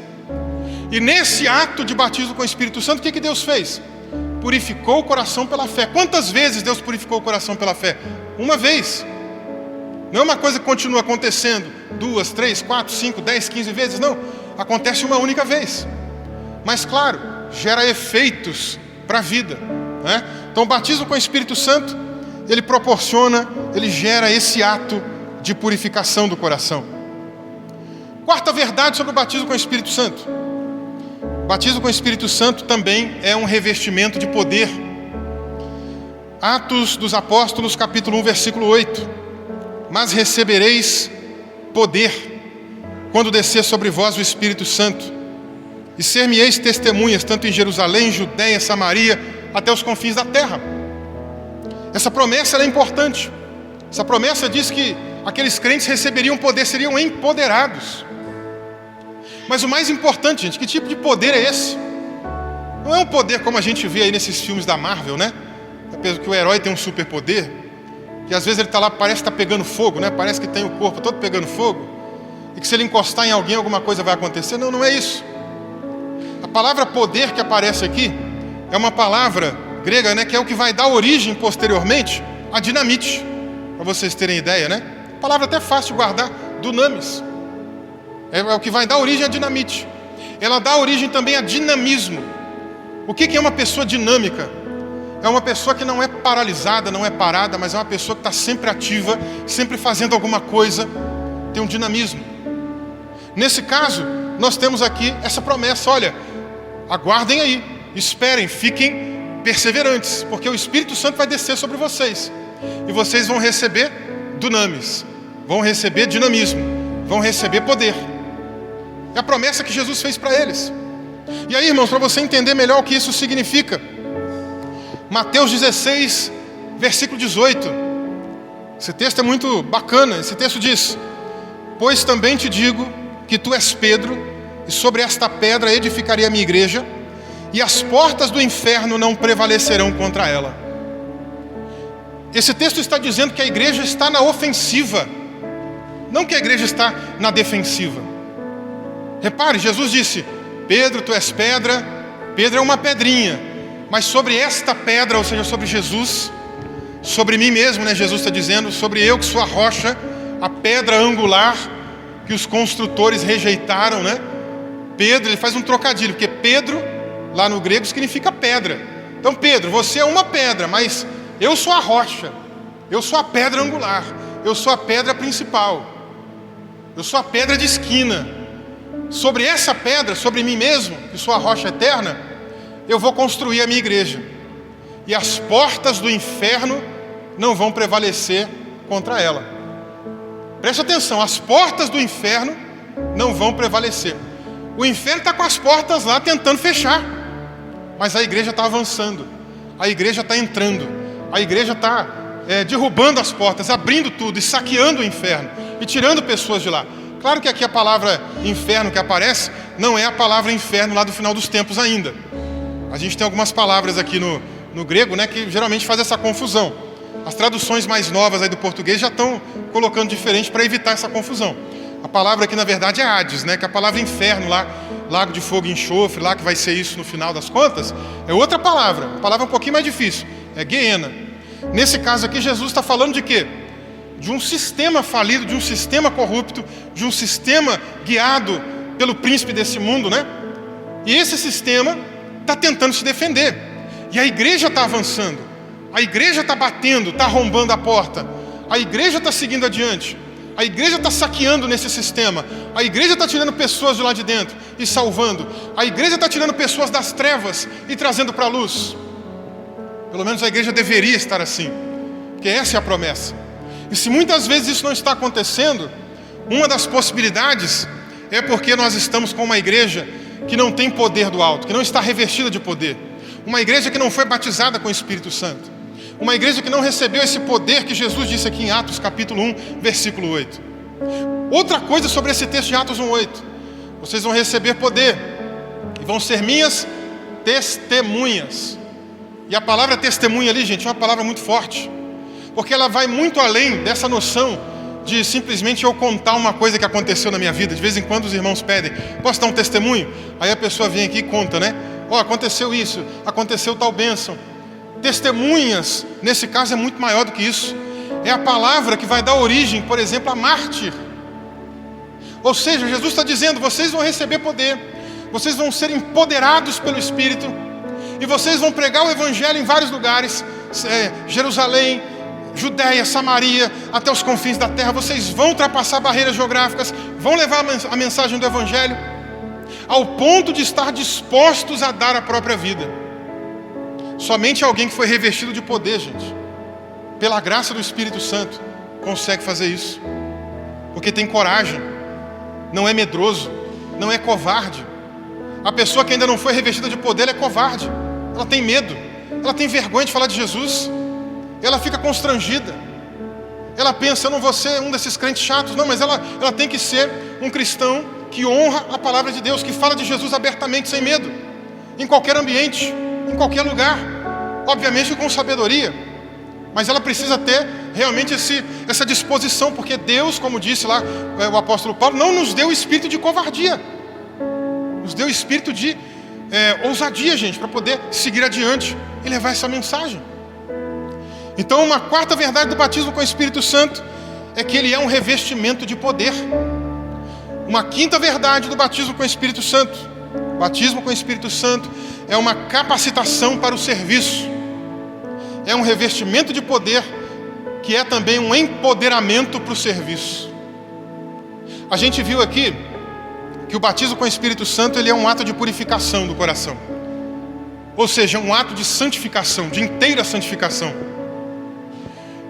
E nesse ato de batismo com o Espírito Santo, o que Deus fez? Purificou o coração pela fé. Quantas vezes Deus purificou o coração pela fé? Uma vez. Não é uma coisa que continua acontecendo 2, 3, 4, 5, 10, 15 vezes, não. Acontece uma única vez. Mas claro, gera efeitos para a vida, né? Então o batismo com o Espírito Santo, ele proporciona, ele gera esse ato de purificação do coração. Quarta verdade sobre o batismo com o Espírito Santo. O batismo com o Espírito Santo também é um revestimento de poder. Atos dos Apóstolos, capítulo 1, versículo 8. mas recebereis poder quando descer sobre vós o Espírito Santo, e ser-me-eis testemunhas, tanto em Jerusalém, Judeia, Samaria, até os confins da terra. Essa promessa ela é importante. Essa promessa diz que aqueles crentes receberiam poder, seriam empoderados. Mas o mais importante, gente, que tipo de poder é esse? Não é um poder como a gente vê aí nesses filmes da Marvel, né? Que o herói tem um superpoder, que às vezes ele está lá, parece que está pegando fogo, né? Parece que tem o corpo todo pegando fogo, e que se ele encostar em alguém, alguma coisa vai acontecer. Não, não é isso. A palavra poder que aparece aqui é uma palavra grega, né? Que é o que vai dar origem posteriormente a dinamite, para vocês terem ideia, né? A palavra até fácil de guardar, dunamis. É o que vai dar origem à dinamite. Ela dá origem também a dinamismo. O que é uma pessoa dinâmica? É uma pessoa que não é paralisada, não é parada, mas é uma pessoa que está sempre ativa, sempre fazendo alguma coisa, tem um dinamismo. Nesse caso, nós temos aqui essa promessa: olha, aguardem aí, esperem, fiquem perseverantes, porque o Espírito Santo vai descer sobre vocês, e vocês vão receber dunamis, vão receber dinamismo, vão receber poder. É a promessa que Jesus fez para eles. E aí, irmãos, para você entender melhor o que isso significa, Mateus 16, versículo 18. Esse texto é muito bacana. Esse texto diz: pois também te digo que tu és Pedro, e sobre esta pedra edificarei a minha igreja, e as portas do inferno não prevalecerão contra ela. Esse texto está dizendo que a igreja está na ofensiva, não que a igreja está na defensiva. Repare, Jesus disse: Pedro, tu és pedra. Pedro é uma pedrinha, mas sobre esta pedra, ou seja, sobre Jesus, sobre mim mesmo, né? Jesus está dizendo, sobre eu que sou a rocha, a pedra angular que os construtores rejeitaram, né? Pedro, ele faz um trocadilho, porque Pedro, lá no grego, significa pedra. Então, Pedro, você é uma pedra, mas eu sou a rocha, eu sou a pedra angular, eu sou a pedra principal, eu sou a pedra de esquina. Sobre essa pedra, sobre mim mesmo, que sou a rocha eterna, eu vou construir a minha igreja, e as portas do inferno não vão prevalecer contra ela. Preste atenção, as portas do inferno não vão prevalecer. O inferno está com as portas lá tentando fechar, mas a igreja está avançando, a igreja está entrando, a igreja está derrubando as portas, abrindo tudo e saqueando o inferno e tirando pessoas de lá. Claro que aqui a palavra inferno que aparece não é a palavra inferno lá do final dos tempos ainda. A gente tem algumas palavras aqui no grego, né, que geralmente faz essa confusão. As traduções mais novas aí do português já estão colocando diferente para evitar essa confusão. A palavra aqui na verdade é Hades, né, que a palavra inferno lá, lago de fogo e enxofre, lá que vai ser isso no final das contas, é outra palavra, uma palavra um pouquinho mais difícil, é Geena. Nesse caso aqui Jesus está falando de quê? De um sistema falido, de um sistema corrupto, de um sistema guiado pelo príncipe desse mundo, né? E esse sistema está tentando se defender, e a igreja está avançando, a igreja está batendo, está arrombando a porta, a igreja está seguindo adiante, a igreja está saqueando nesse sistema, a igreja está tirando pessoas de lá de dentro e salvando, a igreja está tirando pessoas das trevas e trazendo para a luz. Pelo menos a igreja deveria estar assim, porque essa é a promessa. E se muitas vezes isso não está acontecendo, uma das possibilidades é porque nós estamos com uma igreja que não tem poder do alto, que não está revestida de poder, uma igreja que não foi batizada com o Espírito Santo, uma igreja que não recebeu esse poder que Jesus disse aqui em Atos capítulo 1, versículo 8. Outra coisa sobre esse texto de Atos 1:8: vocês vão receber poder e vão ser minhas testemunhas. E a palavra testemunha ali, gente, é uma palavra muito forte, porque ela vai muito além dessa noção de simplesmente eu contar uma coisa que aconteceu na minha vida. De vez em quando os irmãos pedem: posso dar um testemunho? Aí a pessoa vem aqui e conta, né? Aconteceu isso, aconteceu tal bênção. Testemunhas, nesse caso, é muito maior do que isso. É a palavra que vai dar origem, por exemplo, a mártir. Ou seja, Jesus está dizendo: vocês vão receber poder, vocês vão ser empoderados pelo Espírito, e vocês vão pregar o Evangelho em vários lugares, Jerusalém, Judeia, Samaria, até os confins da terra. Vocês vão ultrapassar barreiras geográficas, vão levar a mensagem do Evangelho, ao ponto de estar dispostos a dar a própria vida. Somente alguém que foi revestido de poder, gente, pela graça do Espírito Santo, consegue fazer isso. Porque tem coragem, não é medroso, não é covarde. A pessoa que ainda não foi revestida de poder, ela é covarde. Ela tem medo, ela tem vergonha de falar de Jesus. Ela fica constrangida. Ela pensa, eu não vou ser um desses crentes chatos. Não, mas ela tem que ser um cristão que honra a palavra de Deus, que fala de Jesus abertamente, sem medo, em qualquer ambiente, em qualquer lugar, obviamente com sabedoria, mas ela precisa ter realmente essa disposição, porque Deus, como disse lá o apóstolo Paulo, não nos deu espírito de covardia, nos deu espírito de ousadia, gente, para poder seguir adiante e levar essa mensagem. Então, uma quarta verdade do batismo com o Espírito Santo é que ele é um revestimento de poder. Uma quinta verdade do batismo com o Espírito Santo: o batismo com o Espírito Santo é uma capacitação para o serviço. É um revestimento de poder que é também um empoderamento para o serviço. A gente viu aqui que o batismo com o Espírito Santo ele é um ato de purificação do coração. Ou seja, um ato de santificação, de inteira santificação.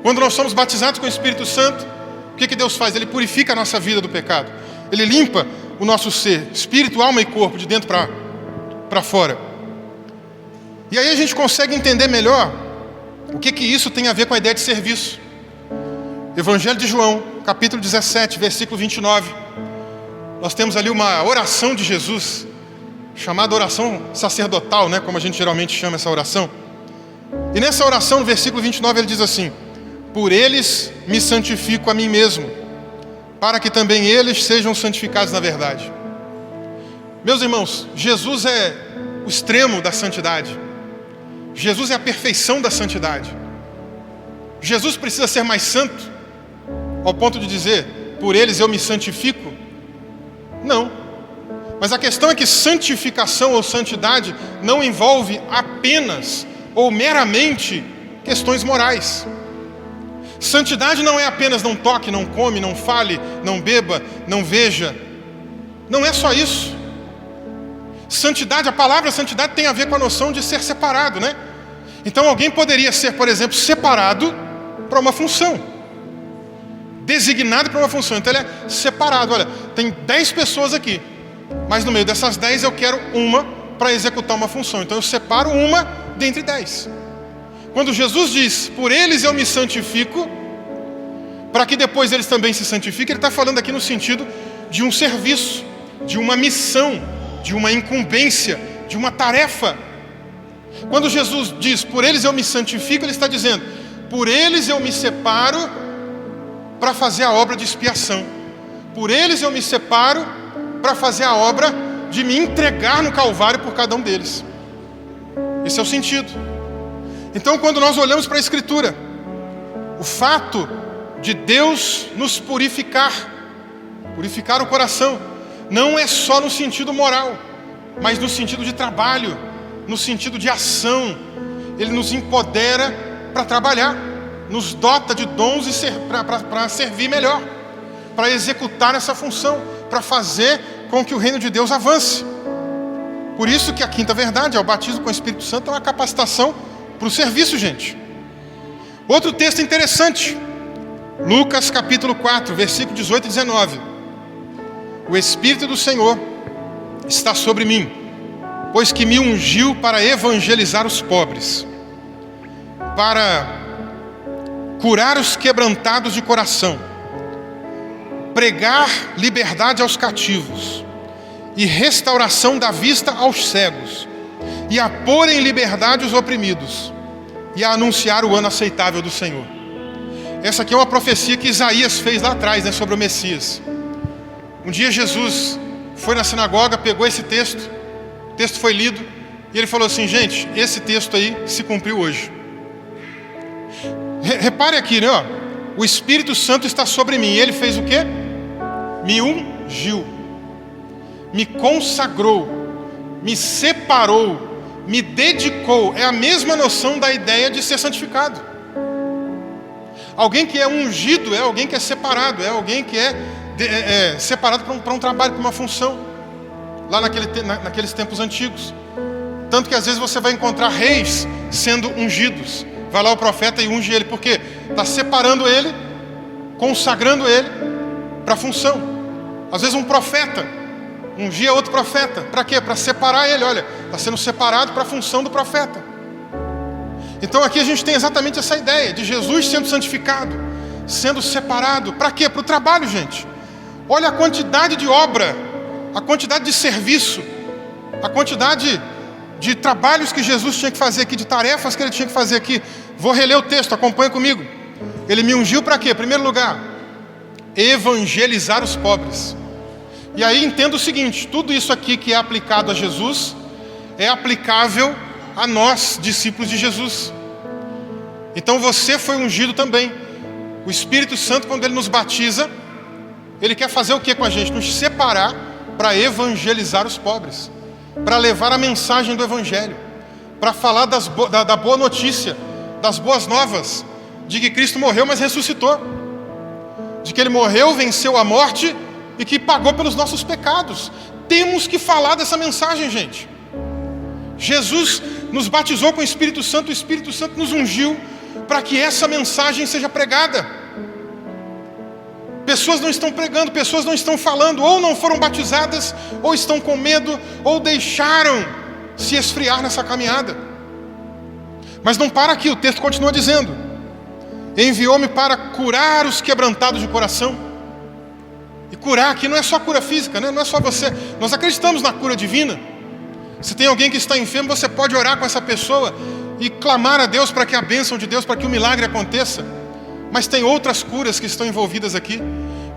Quando nós somos batizados com o Espírito Santo, o que Deus faz? Ele purifica a nossa vida do pecado. Ele limpa o nosso ser, espírito, alma e corpo, de dentro para fora. E aí a gente consegue entender melhor o que isso tem a ver com a ideia de serviço. Evangelho de João, capítulo 17, versículo 29. Nós temos ali uma oração de Jesus, chamada oração sacerdotal, né? Como a gente geralmente chama essa oração. E nessa oração, no versículo 29, ele diz assim: por eles me santifico a mim mesmo, para que também eles sejam santificados na verdade. Meus irmãos, Jesus é o extremo da santidade. Jesus é a perfeição da santidade. Jesus precisa ser mais santo, ao ponto de dizer, por eles eu me santifico? Não. Mas a questão é que santificação ou santidade não envolve apenas ou meramente questões morais. Santidade não é apenas não toque, não come, não fale, não beba, não veja. Não é só isso. Santidade, a palavra santidade tem a ver com a noção de ser separado, né? Então alguém poderia ser, por exemplo, separado para uma função, designado para uma função. Então ele é separado. Olha, tem 10 pessoas aqui, mas no meio dessas 10 eu quero uma para executar uma função. Então eu separo uma dentre 10. Quando Jesus diz, por eles eu me santifico, para que depois eles também se santifiquem, ele está falando aqui no sentido de um serviço, de uma missão, de uma incumbência, de uma tarefa. Quando Jesus diz, por eles eu me santifico, ele está dizendo, por eles eu me separo para fazer a obra de expiação. Por eles eu me separo para fazer a obra de me entregar no Calvário por cada um deles. Esse é o sentido. Então, quando nós olhamos para a Escritura, o fato de Deus nos purificar o coração, não é só no sentido moral, mas no sentido de trabalho, no sentido de ação. Ele nos empodera para trabalhar, nos dota de dons para servir melhor, para executar essa função, para fazer com que o reino de Deus avance. Por isso que a quinta verdade é o batismo com o Espírito Santo, é uma capacitação para o serviço, gente. Outro texto interessante, Lucas capítulo 4, versículo 18 e 19. O Espírito do Senhor está sobre mim, pois que me ungiu para evangelizar os pobres, para curar os quebrantados de coração, pregar liberdade aos cativos e restauração da vista aos cegos, e a pôr em liberdade os oprimidos, e a anunciar o ano aceitável do Senhor. Essa aqui é uma profecia que Isaías fez lá atrás, né, sobre o Messias. Um dia Jesus foi na sinagoga, pegou esse texto, o texto foi lido, e ele falou assim, gente, esse texto aí se cumpriu hoje. Repare aqui, né, ó, o Espírito Santo está sobre mim, e ele fez o quê? Me ungiu, me consagrou, me separou, me dedicou. É a mesma noção da ideia de ser santificado. Alguém que é ungido é alguém que é separado, é alguém que é separado para um trabalho, para uma função, lá naqueles tempos antigos. Tanto que às vezes você vai encontrar reis sendo ungidos. Vai lá o profeta e unge ele, porque está separando ele consagrando ele para a função. Às vezes um profeta ungia outro profeta. Para quê? Para separar ele. Olha, está sendo separado para a função do profeta. Então aqui a gente tem exatamente essa ideia de Jesus sendo santificado, sendo separado. Para quê? Para o trabalho, gente. Olha a quantidade de obra, a quantidade de serviço, a quantidade de trabalhos que Jesus tinha que fazer aqui, de tarefas que ele tinha que fazer aqui. Vou reler o texto, acompanha comigo. Ele me ungiu para quê? Em primeiro lugar, evangelizar os pobres. E aí entenda o seguinte: tudo isso aqui que é aplicado a Jesus é aplicável a nós, discípulos de Jesus. Então você foi ungido também. O Espírito Santo, quando ele nos batiza, ele quer fazer o que com a gente? Nos separar para evangelizar os pobres, para levar a mensagem do Evangelho, para falar da boa notícia, das boas novas, de que Cristo morreu, mas ressuscitou, de que Ele morreu, venceu a morte e que pagou pelos nossos pecados. Temos que falar dessa mensagem, gente. Jesus nos batizou com o Espírito Santo nos ungiu para que essa mensagem seja pregada. Pessoas não estão pregando, pessoas não estão falando, ou não foram batizadas, ou estão com medo, ou deixaram se esfriar nessa caminhada. Mas não para aqui, o texto continua dizendo: enviou-me para curar os quebrantados de coração. E curar aqui não é só cura física, né? Não é só você. Nós acreditamos na cura divina. Se tem alguém que está enfermo, você pode orar com essa pessoa e clamar a Deus para que a bênção de Deus, para que o milagre aconteça. Mas tem outras curas que estão envolvidas aqui.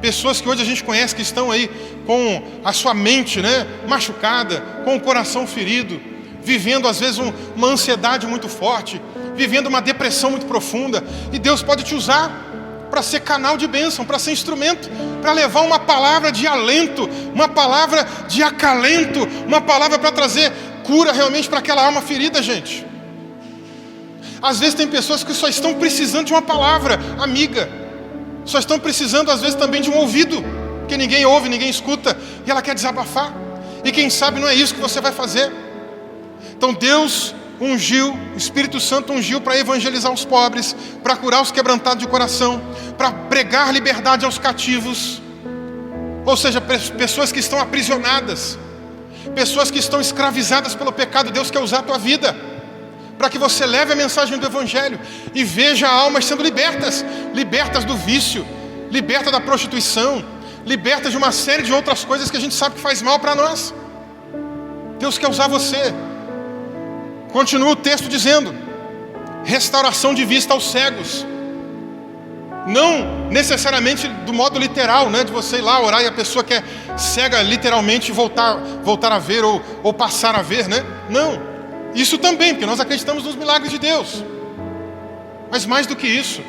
Pessoas que hoje a gente conhece que estão aí com a sua mente, né, machucada, com o coração ferido, vivendo às vezes uma ansiedade muito forte, vivendo uma depressão muito profunda. E Deus pode te usar para ser canal de bênção, para ser instrumento, para levar uma palavra de alento, uma palavra de acalento, uma palavra para trazer cura realmente para aquela alma ferida, gente. Às vezes tem pessoas que só estão precisando de uma palavra amiga, só estão precisando às vezes também de um ouvido, porque ninguém ouve, ninguém escuta, e ela quer desabafar, e quem sabe não é isso que você vai fazer. Então Deus ungiu, o Espírito Santo ungiu para evangelizar os pobres, para curar os quebrantados de coração, para pregar liberdade aos cativos, ou seja, pessoas que estão aprisionadas, pessoas que estão escravizadas pelo pecado. Deus quer usar a tua vida para que você leve a mensagem do Evangelho e veja almas sendo libertas, libertas do vício, libertas da prostituição, libertas de uma série de outras coisas que a gente sabe que faz mal para nós. Deus quer usar você. Continua o texto dizendo: restauração de vista aos cegos. Não necessariamente do modo literal, né, de você ir lá orar e a pessoa que é cega literalmente voltar a ver ou passar a ver, né? Não. Isso também, porque nós acreditamos nos milagres de Deus. Mas mais do que isso,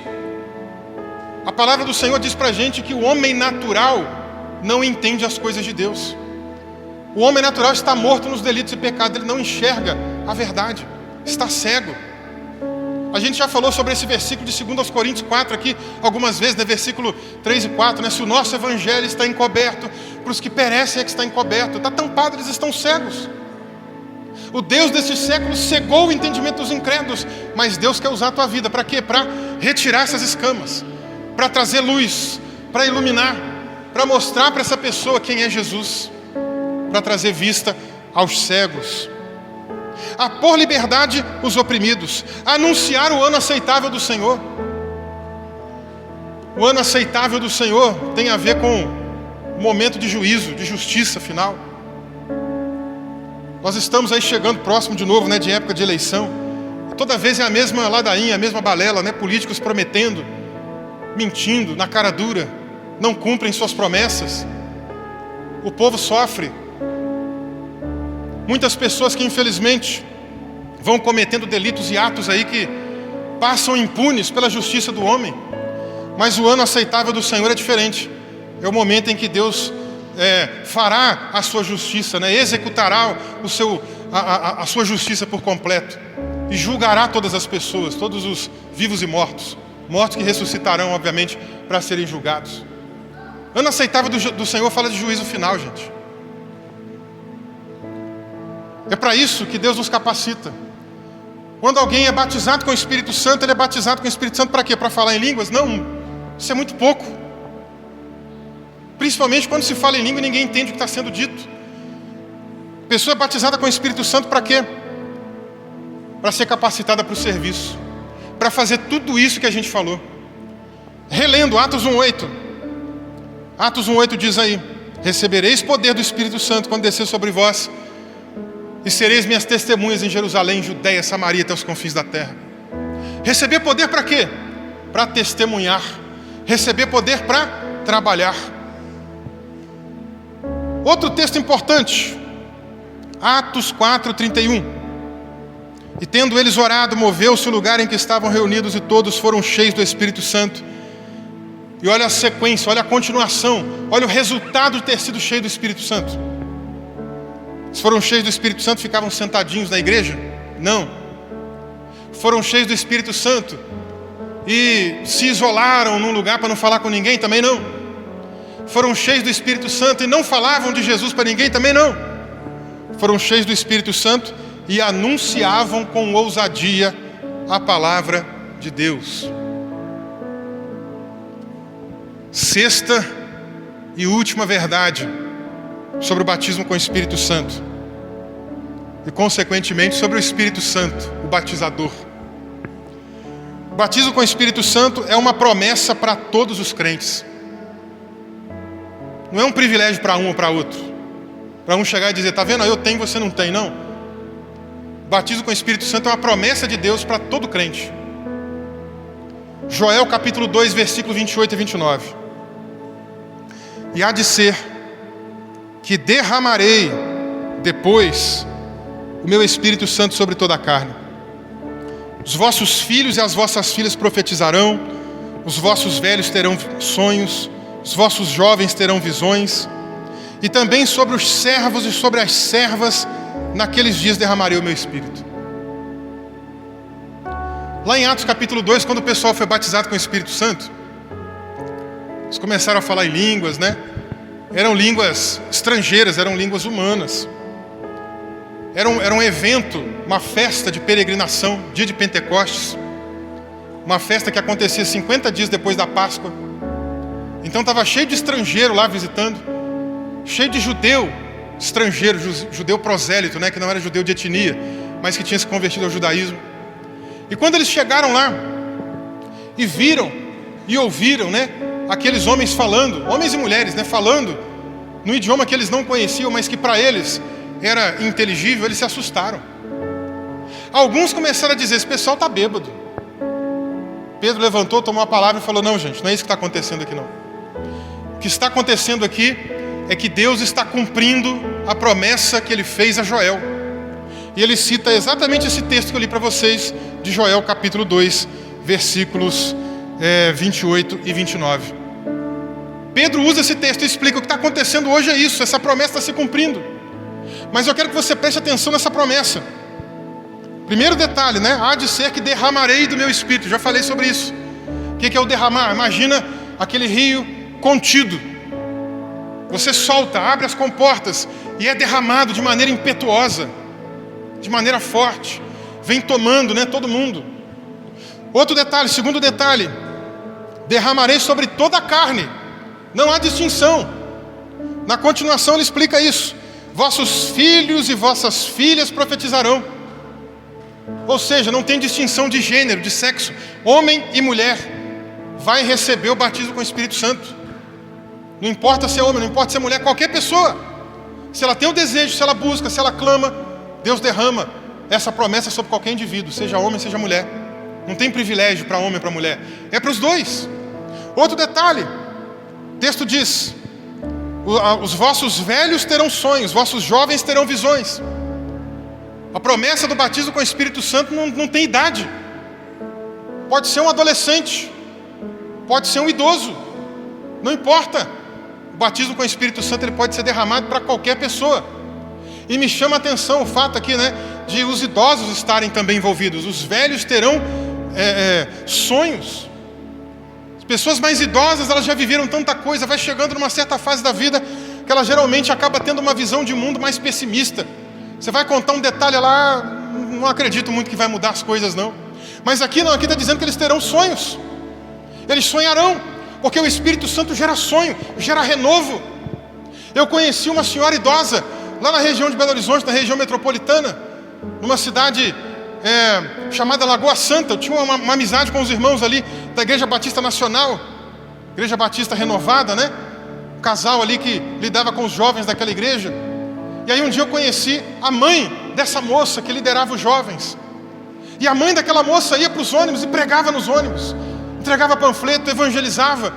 a palavra do Senhor diz para a gente que o homem natural não entende as coisas de Deus. O homem natural está morto nos delitos e pecados, ele não enxerga a verdade, está cego. A gente já falou sobre esse versículo de 2 Coríntios 4 aqui algumas vezes, né? Versículo 3 e 4, né? Se o nosso evangelho está encoberto, para os que perecem é que está encoberto, está tampado, eles estão cegos. O Deus desse século cegou o entendimento dos incrédulos, mas Deus quer usar a tua vida, para quê? Para retirar essas escamas, para trazer luz, para iluminar, para mostrar para essa pessoa quem é Jesus, para trazer vista aos cegos, a pôr liberdade os oprimidos, a anunciar o ano aceitável do Senhor. O ano aceitável do Senhor tem a ver com o momento de juízo, de justiça final. Nós estamos aí chegando próximo de novo, né, de época de eleição. Toda vez é a mesma ladainha, a mesma balela, né? Políticos prometendo, mentindo na cara dura, não cumprem suas promessas. O povo sofre. Muitas pessoas que infelizmente vão cometendo delitos e atos aí que passam impunes pela justiça do homem. Mas o ano aceitável do Senhor é diferente. É o momento em que Deus fará a sua justiça, né? Executará a sua justiça por completo e julgará todas as pessoas, todos os vivos e mortos que ressuscitarão, obviamente, para serem julgados. Ano aceitável do Senhor fala de juízo final, gente. É para isso que Deus nos capacita. Quando alguém é batizado com o Espírito Santo, ele é batizado com o Espírito Santo para quê? Para falar em línguas? Não, isso é muito pouco. Principalmente quando se fala em língua e ninguém entende o que está sendo dito. Pessoa batizada com o Espírito Santo para quê? Para ser capacitada para o serviço, para fazer tudo isso que a gente falou. Relendo Atos 1:8. Atos 1:8 diz aí: recebereis poder do Espírito Santo quando descer sobre vós, e sereis minhas testemunhas em Jerusalém, Judeia, Samaria, até os confins da terra. Receber poder para quê? Para testemunhar. Receber poder para trabalhar. Outro texto importante, Atos 4:31. E tendo eles orado, moveu-se o lugar em que estavam reunidos, e todos foram cheios do Espírito Santo. E olha a sequência, olha a continuação, olha o resultado de ter sido cheio do Espírito Santo. Se foram cheios do Espírito Santo, ficavam sentadinhos na igreja? Não. Foram cheios do Espírito Santo e se isolaram num lugar para não falar com ninguém? Também não. Foram cheios do Espírito Santo e não falavam de Jesus para ninguém? Também não. Foram cheios do Espírito Santo e anunciavam com ousadia a palavra de Deus. Sexta e última verdade sobre o batismo com o Espírito Santo e, consequentemente, sobre o Espírito Santo, o batizador. O batismo com o Espírito Santo é uma promessa para todos os crentes. Não é um privilégio para um ou para outro. Para um chegar e dizer: está vendo, eu tenho, você não tem. Não. O batismo com o Espírito Santo é uma promessa de Deus para todo crente. Joel capítulo 2, versículo 28 e 29. E há de ser que derramarei depois o meu Espírito Santo sobre toda a carne. Os vossos filhos e as vossas filhas profetizarão, os vossos velhos terão sonhos, os vossos jovens terão visões, e também sobre os servos e sobre as servas, naqueles dias derramarei o meu Espírito. Lá em Atos capítulo 2, quando o pessoal foi batizado com o Espírito Santo, eles começaram a falar em línguas, né? Eram línguas estrangeiras, eram línguas humanas. Era um evento, uma festa de peregrinação, dia de Pentecostes. Uma festa que acontecia 50 dias depois da Páscoa. Então estava cheio de estrangeiro lá visitando, cheio de judeu estrangeiro, judeu prosélito, né? Que não era judeu de etnia, mas que tinha se convertido ao judaísmo. E quando eles chegaram lá e viram e ouviram, né, aqueles homens falando, homens e mulheres, né, falando no idioma que eles não conheciam, mas que para eles era inteligível, eles se assustaram. Alguns começaram a dizer: esse pessoal está bêbado. Pedro levantou, tomou a palavra e falou: não, gente, não é isso que está acontecendo aqui não. O que está acontecendo aqui é que Deus está cumprindo a promessa que Ele fez a Joel. E ele cita exatamente esse texto que eu li para vocês, de Joel capítulo 2, versículos 28 e 29. Pedro usa esse texto e explica: o que está acontecendo hoje é isso, essa promessa está se cumprindo. Mas eu quero que você preste atenção nessa promessa. Primeiro detalhe, né? Há de ser que derramarei do meu Espírito. Já falei sobre isso. O que é o derramar? Imagina aquele rio contido. Você solta, abre as comportas e é derramado de maneira impetuosa, de maneira forte. Vem tomando, né, todo mundo. Outro detalhe, segundo detalhe: derramarei sobre toda a carne. Não há distinção. Na continuação ele explica isso: vossos filhos e vossas filhas profetizarão. Ou seja, não tem distinção de gênero, de sexo. Homem e mulher vai receber o batismo com o Espírito Santo. Não importa se é homem, não importa se é mulher, qualquer pessoa. Se ela tem o desejo, se ela busca, se ela clama, Deus derrama essa promessa sobre qualquer indivíduo, seja homem, seja mulher. Não tem privilégio para homem e para mulher, é para os dois. Outro detalhe, o texto diz: os vossos velhos terão sonhos, os vossos jovens terão visões. A promessa do batismo com o Espírito Santo não tem idade. Pode ser um adolescente, pode ser um idoso, não importa. O batismo com o Espírito Santo ele pode ser derramado para qualquer pessoa. E me chama a atenção o fato aqui, né, de os idosos estarem também envolvidos. Os velhos terão sonhos. As pessoas mais idosas, elas já viveram tanta coisa, vai chegando numa certa fase da vida que ela geralmente acaba tendo uma visão de mundo mais pessimista. Você vai contar um detalhe lá, não acredito muito que vai mudar as coisas não. Mas aqui não, aqui está dizendo que eles terão sonhos. Eles sonharão. Porque o Espírito Santo gera sonho, gera renovo. Eu conheci uma senhora idosa, lá na região de Belo Horizonte, na região metropolitana, numa cidade chamada Lagoa Santa. Eu tinha uma amizade com os irmãos ali da Igreja Batista Nacional, Igreja Batista Renovada, né? Um casal ali que lidava com os jovens daquela igreja. E aí um dia eu conheci a mãe dessa moça que liderava os jovens. E a mãe daquela moça ia para os ônibus e pregava nos ônibus, entregava panfleto, evangelizava.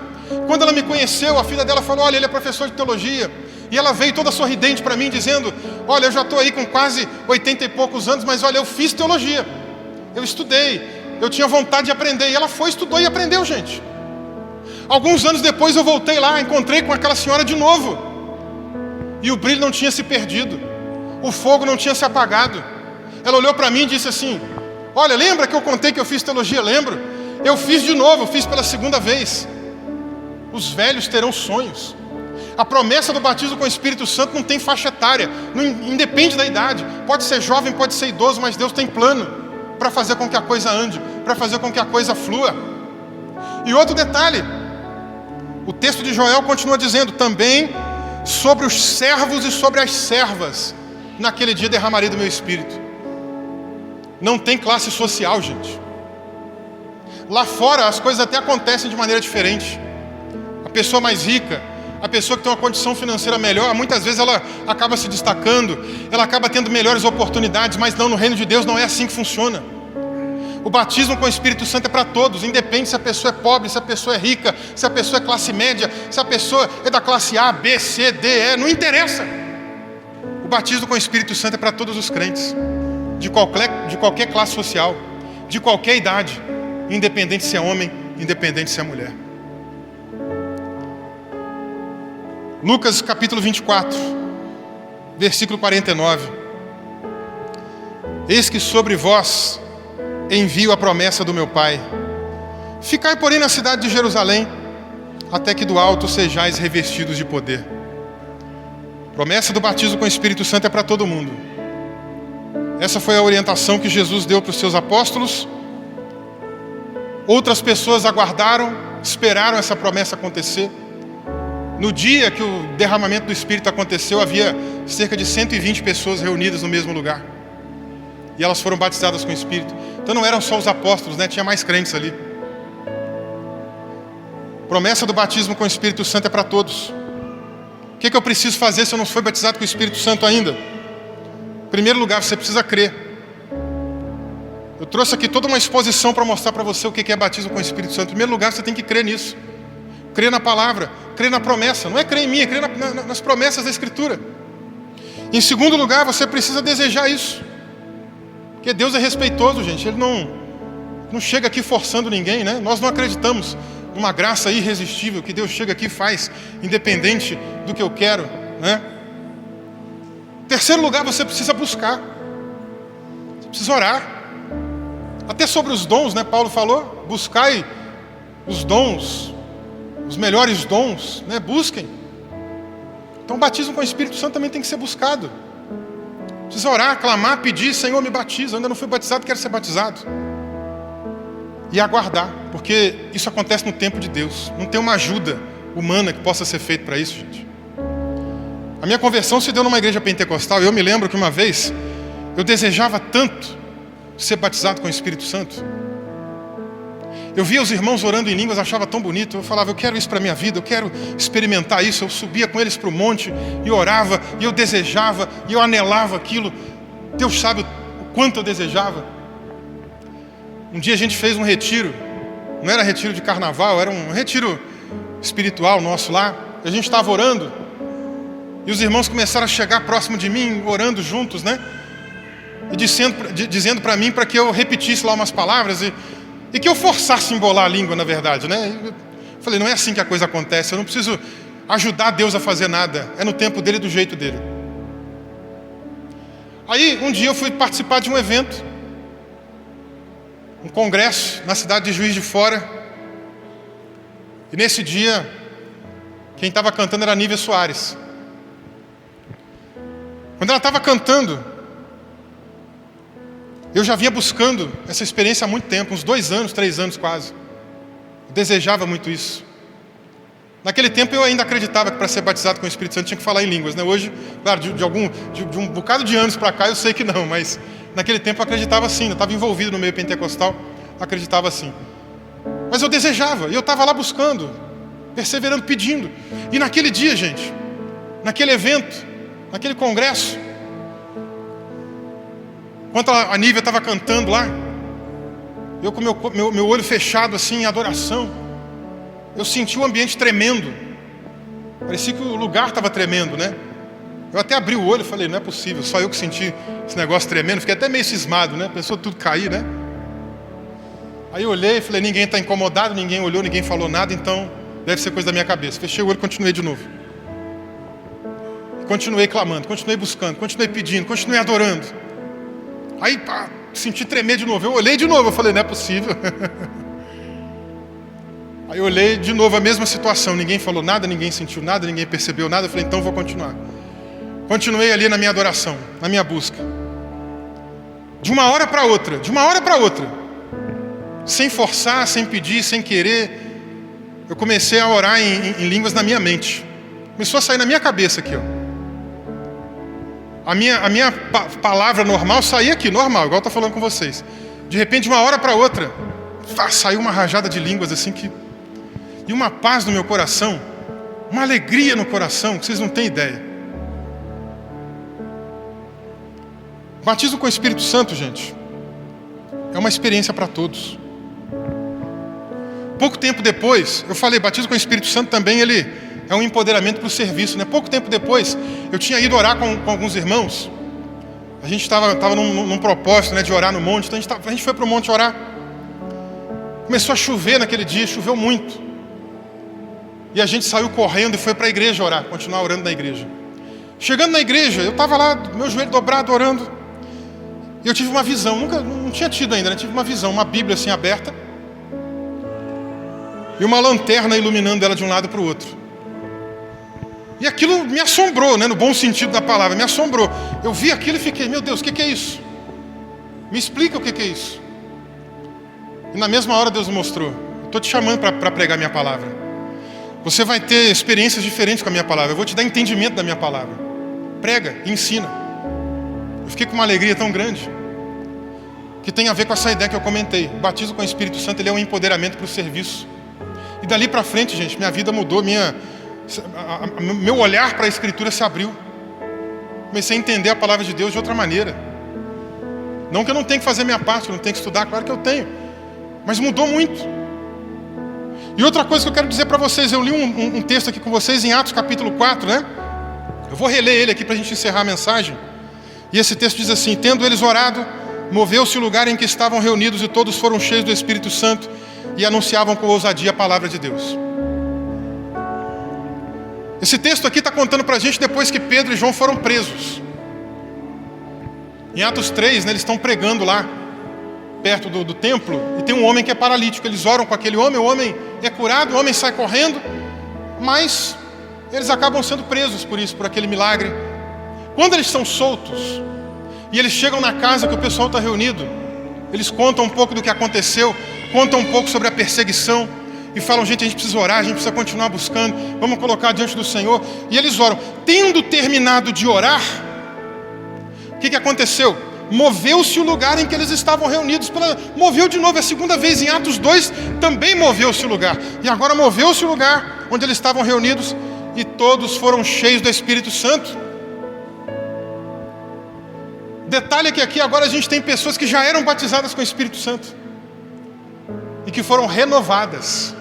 Quando ela me conheceu, a filha dela falou: olha, ele é professor de teologia. E ela veio toda sorridente para mim, dizendo: olha, eu já estou aí com quase 80 e poucos anos, mas olha, eu fiz teologia, eu estudei, eu tinha vontade de aprender. E ela foi, estudou e aprendeu, gente. Alguns anos depois eu voltei lá, encontrei com aquela senhora de novo. E o brilho não tinha se perdido, o fogo não tinha se apagado. Ela olhou para mim e disse assim: olha, lembra que eu contei que eu fiz teologia? Lembro. Eu fiz de novo, eu fiz pela segunda vez. Os velhos terão sonhos. A promessa do batismo com o Espírito Santo não tem faixa etária, não independe da idade. Pode ser jovem, pode ser idoso, mas Deus tem plano para fazer com que a coisa ande, para fazer com que a coisa flua. E outro detalhe, o texto de Joel continua dizendo: também sobre os servos e sobre as servas naquele dia derramarei do meu Espírito. Não tem classe social, gente. Lá fora as coisas até acontecem de maneira diferente. A pessoa mais rica, a pessoa que tem uma condição financeira melhor, muitas vezes ela acaba se destacando, ela acaba tendo melhores oportunidades, mas não, no reino de Deus não é assim que funciona. O batismo com o Espírito Santo é para todos, independe se a pessoa é pobre, se a pessoa é rica, se a pessoa é classe média, se a pessoa é da classe A, B, C, D, E, não interessa. O batismo com o Espírito Santo é para todos os crentes, de qualquer classe social, de qualquer idade, independente se é homem, independente se é mulher. Lucas capítulo 24, versículo 49. Eis que sobre vós envio a promessa do meu Pai. Ficai, porém, na cidade de Jerusalém, até que do alto sejais revestidos de poder. Promessa do batismo com o Espírito Santo é para todo mundo. Essa foi a orientação que Jesus deu para os seus apóstolos. Outras pessoas aguardaram, esperaram essa promessa acontecer. No dia que o derramamento do Espírito aconteceu, havia cerca de 120 pessoas reunidas no mesmo lugar. E elas foram batizadas com o Espírito. Então não eram só os apóstolos, né? Tinha mais crentes ali. Promessa do batismo com o Espírito Santo é para todos. O que eu preciso fazer se eu não fui batizado com o Espírito Santo ainda? Em primeiro lugar, você precisa crer. Eu trouxe aqui toda uma exposição para mostrar para você o que é batismo com o Espírito Santo. Em primeiro lugar, você tem que crer nisso. Crer na palavra, crer na promessa. Não é crer em mim, é crer nas promessas da Escritura. Em segundo lugar, você precisa desejar isso. Porque Deus é respeitoso, gente. Ele não chega aqui forçando ninguém, né? Nós não acreditamos numa graça irresistível que Deus chega aqui e faz, independente do que eu quero, né? Em terceiro lugar, você precisa buscar. Você precisa orar. Até sobre os dons, né? Paulo falou: buscai os dons, os melhores dons, né? Busquem. Então o batismo com o Espírito Santo também tem que ser buscado. Precisa orar, clamar, pedir: Senhor, me batiza. Eu ainda não fui batizado, quero ser batizado. E aguardar, porque isso acontece no tempo de Deus. Não tem uma ajuda humana que possa ser feita para isso, gente. A minha conversão se deu numa igreja pentecostal. E eu me lembro que uma vez eu desejava tanto ser batizado com o Espírito Santo. Eu via os irmãos orando em línguas, achava tão bonito. Eu falava: eu quero isso para a minha vida, eu quero experimentar isso. Eu subia com eles para o monte e orava, e eu desejava, e eu anelava aquilo. Deus sabe o quanto eu desejava. Um dia a gente fez um retiro. Não era retiro de carnaval, era um retiro espiritual nosso lá. A gente estava orando, e os irmãos começaram a chegar próximo de mim, orando juntos, né? E dizendo para mim para que eu repetisse lá umas palavras e que eu forçasse a embolar a língua, na verdade, né? Eu falei: não é assim que a coisa acontece. Eu não preciso ajudar Deus a fazer nada. É no tempo dele, do jeito dele. Aí, um dia eu fui participar de um evento, um congresso na cidade de Juiz de Fora. E nesse dia, quem estava cantando era a Nívia Soares. Quando ela estava cantando, eu já vinha buscando essa experiência há muito tempo, uns 2 anos, 3 anos quase. Eu desejava muito isso. Naquele tempo eu ainda acreditava que para ser batizado com o Espírito Santo tinha que falar em línguas, né? Hoje, claro, de um bocado de anos para cá eu sei que não, mas naquele tempo eu acreditava assim, eu estava envolvido no meio pentecostal, acreditava assim. Mas eu desejava, e eu estava lá buscando, perseverando, pedindo. E naquele dia, gente, naquele evento, naquele congresso, enquanto a Nívia estava cantando lá, eu com meu olho fechado assim, em adoração, eu senti o ambiente tremendo. Parecia que o lugar estava tremendo, né? Eu até abri o olho e falei, não é possível, só eu que senti esse negócio tremendo. Fiquei até meio cismado, né? Pensou tudo cair, né? Aí eu olhei e falei, ninguém está incomodado, ninguém olhou, ninguém falou nada, então deve ser coisa da minha cabeça. Fechei o olho e continuei de novo. Continuei clamando, continuei buscando, continuei pedindo, continuei adorando. Aí senti tremer de novo. Eu olhei de novo, eu falei, não é possível. Aí eu olhei de novo a mesma situação. Ninguém falou nada, ninguém sentiu nada, ninguém percebeu nada. Eu falei, então vou continuar. Continuei ali na minha adoração, na minha busca. De uma hora para outra, sem forçar, sem pedir, sem querer, eu comecei a orar em línguas na minha mente. Começou a sair na minha cabeça aqui, ó. A minha palavra normal saía aqui, normal, igual eu estou falando com vocês. De repente, de uma hora para outra, saiu uma rajada de línguas assim que... E uma paz no meu coração, uma alegria no coração, que vocês não têm ideia. Batismo com o Espírito Santo, gente, é uma experiência para todos. Pouco tempo depois, eu falei, batismo com o Espírito Santo também, ele é um empoderamento para o serviço, né? Pouco tempo depois, eu tinha ido orar com alguns irmãos. A gente estava num propósito, né, de orar no monte. Então a gente foi para o monte orar. Começou a chover naquele dia, choveu muito. E a gente saiu correndo e foi para a igreja orar, continuar orando na igreja. Chegando na igreja, eu estava lá, meu joelho dobrado, orando. E eu tive uma visão, não tinha tido ainda, né? Tive uma visão, uma Bíblia assim aberta. E uma lanterna iluminando ela de um lado para o outro. E aquilo me assombrou, né? No bom sentido da palavra, me assombrou. Eu vi aquilo e fiquei, meu Deus, o que é isso? Me explica o que é isso. E na mesma hora Deus me mostrou. Estou te chamando para pregar minha palavra. Você vai ter experiências diferentes com a minha palavra. Eu vou te dar entendimento da minha palavra. Prega e ensina. Eu fiquei com uma alegria tão grande, que tem a ver com essa ideia que eu comentei. O batismo com o Espírito Santo, ele é um empoderamento para o serviço. E dali para frente, gente, minha vida mudou, meu olhar para a Escritura se abriu. Comecei a entender a palavra de Deus de outra maneira. Não que eu não tenha que fazer minha parte, que eu não tenho que estudar, claro que eu tenho. Mas mudou muito. E outra coisa que eu quero dizer para vocês, eu li um texto aqui com vocês em Atos capítulo 4, né? Eu vou reler ele aqui para a gente encerrar a mensagem. E esse texto diz assim: tendo eles orado, moveu-se o lugar em que estavam reunidos e todos foram cheios do Espírito Santo e anunciavam com ousadia a palavra de Deus. Esse texto aqui está contando para a gente depois que Pedro e João foram presos. Em Atos 3, né, eles estão pregando lá, perto do templo, e tem um homem que é paralítico. Eles oram com aquele homem, o homem é curado, o homem sai correndo, mas eles acabam sendo presos por isso, por aquele milagre. Quando eles são soltos, e eles chegam na casa que o pessoal está reunido, eles contam um pouco do que aconteceu, contam um pouco sobre a perseguição, e falam, gente, a gente precisa orar, a gente precisa continuar buscando, vamos colocar diante do Senhor. E eles oram. Tendo terminado de orar, o que aconteceu? Moveu-se o lugar em que eles estavam reunidos. Moveu de novo, a segunda vez em Atos 2, também moveu-se o lugar. E agora moveu-se o lugar onde eles estavam reunidos, e todos foram cheios do Espírito Santo. Detalhe é que aqui agora a gente tem pessoas que já eram batizadas com o Espírito Santo e que foram renovadas.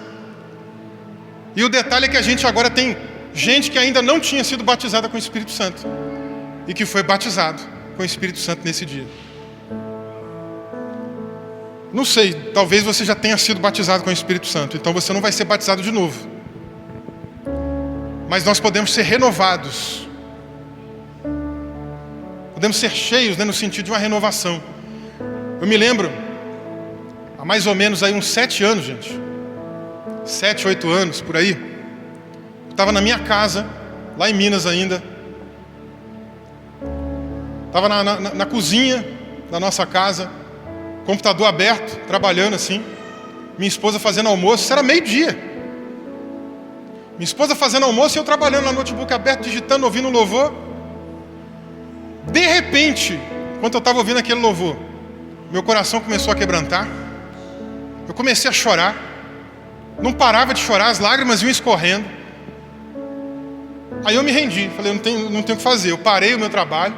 E o detalhe é que a gente agora tem gente que ainda não tinha sido batizada com o Espírito Santo e que foi batizado com o Espírito Santo nesse dia. Não sei, talvez você já tenha sido batizado com o Espírito Santo, então você não vai ser batizado de novo. Mas nós podemos ser renovados. Podemos ser cheios, né, no sentido de uma renovação. Eu me lembro, há mais ou menos aí uns 7 anos, gente. 7, 8 anos, por aí. Eu estava na minha casa, lá em Minas ainda. Estava na cozinha da nossa casa, computador aberto, trabalhando assim. Minha esposa fazendo almoço, isso era meio-dia. Minha esposa fazendo almoço e eu trabalhando no notebook aberto, digitando, ouvindo um louvor. De repente, enquanto eu estava ouvindo aquele louvor, meu coração começou a quebrantar. Eu comecei a chorar. Não parava de chorar, as lágrimas iam escorrendo. Aí eu me rendi, falei, não tenho o que fazer. Eu parei o meu trabalho,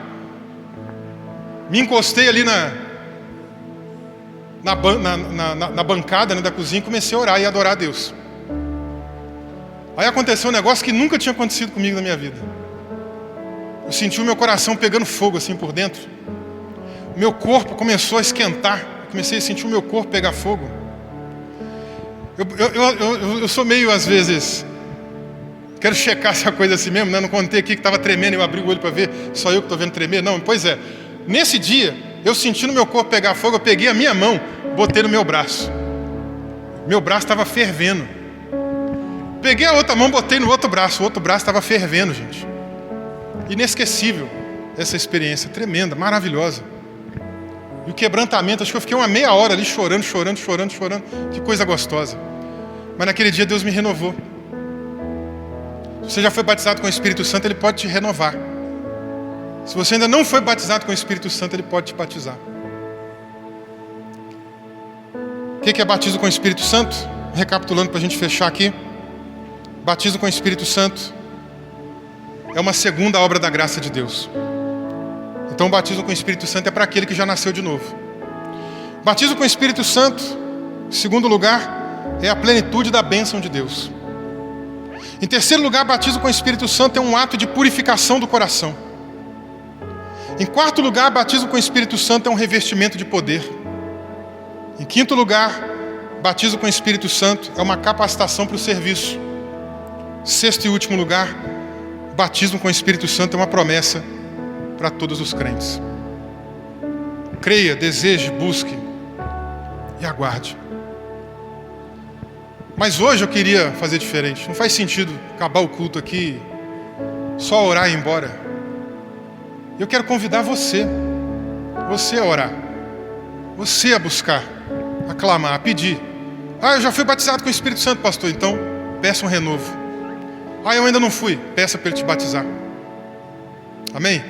me encostei ali na bancada, né, da cozinha, e comecei a orar e adorar a Deus. Aí aconteceu um negócio que nunca tinha acontecido comigo na minha vida. Eu senti o meu coração pegando fogo assim por dentro. O meu corpo começou a esquentar. Eu comecei a sentir o meu corpo pegar fogo. Eu sou meio, às vezes, quero checar se a coisa é assim mesmo, né? Não contei aqui que estava tremendo, eu abri o olho para ver, só eu que estou vendo tremer. Não, pois é. Nesse dia, eu senti no meu corpo pegar fogo, eu peguei a minha mão, botei no meu braço. Meu braço estava fervendo. Peguei a outra mão, botei no outro braço. O outro braço estava fervendo, gente. Inesquecível essa experiência, tremenda, maravilhosa. E o quebrantamento, acho que eu fiquei uma meia hora ali chorando. Que coisa gostosa. Mas naquele dia Deus me renovou. Se você já foi batizado com o Espírito Santo, Ele pode te renovar. Se você ainda não foi batizado com o Espírito Santo, Ele pode te batizar. O que é batismo com o Espírito Santo? Recapitulando para a gente fechar aqui. Batismo com o Espírito Santo é uma segunda obra da graça de Deus. Então o batismo com o Espírito Santo é para aquele que já nasceu de novo. Batismo com o Espírito Santo, em segundo lugar, é a plenitude da bênção de Deus. Em terceiro lugar, batismo com o Espírito Santo é um ato de purificação do coração. Em quarto lugar, batismo com o Espírito Santo é um revestimento de poder. Em quinto lugar, batismo com o Espírito Santo é uma capacitação para o serviço. Sexto e último lugar, batismo com o Espírito Santo é uma promessa para todos os crentes. Creia, deseje, busque e aguarde. Mas hoje eu queria fazer diferente. Não faz sentido acabar o culto aqui, só orar e ir embora. Eu quero convidar você a orar, você a buscar, a clamar, a pedir. Eu já fui batizado com o Espírito Santo, pastor, então peça um renovo. Eu ainda não fui, peça para Ele te batizar. Amém?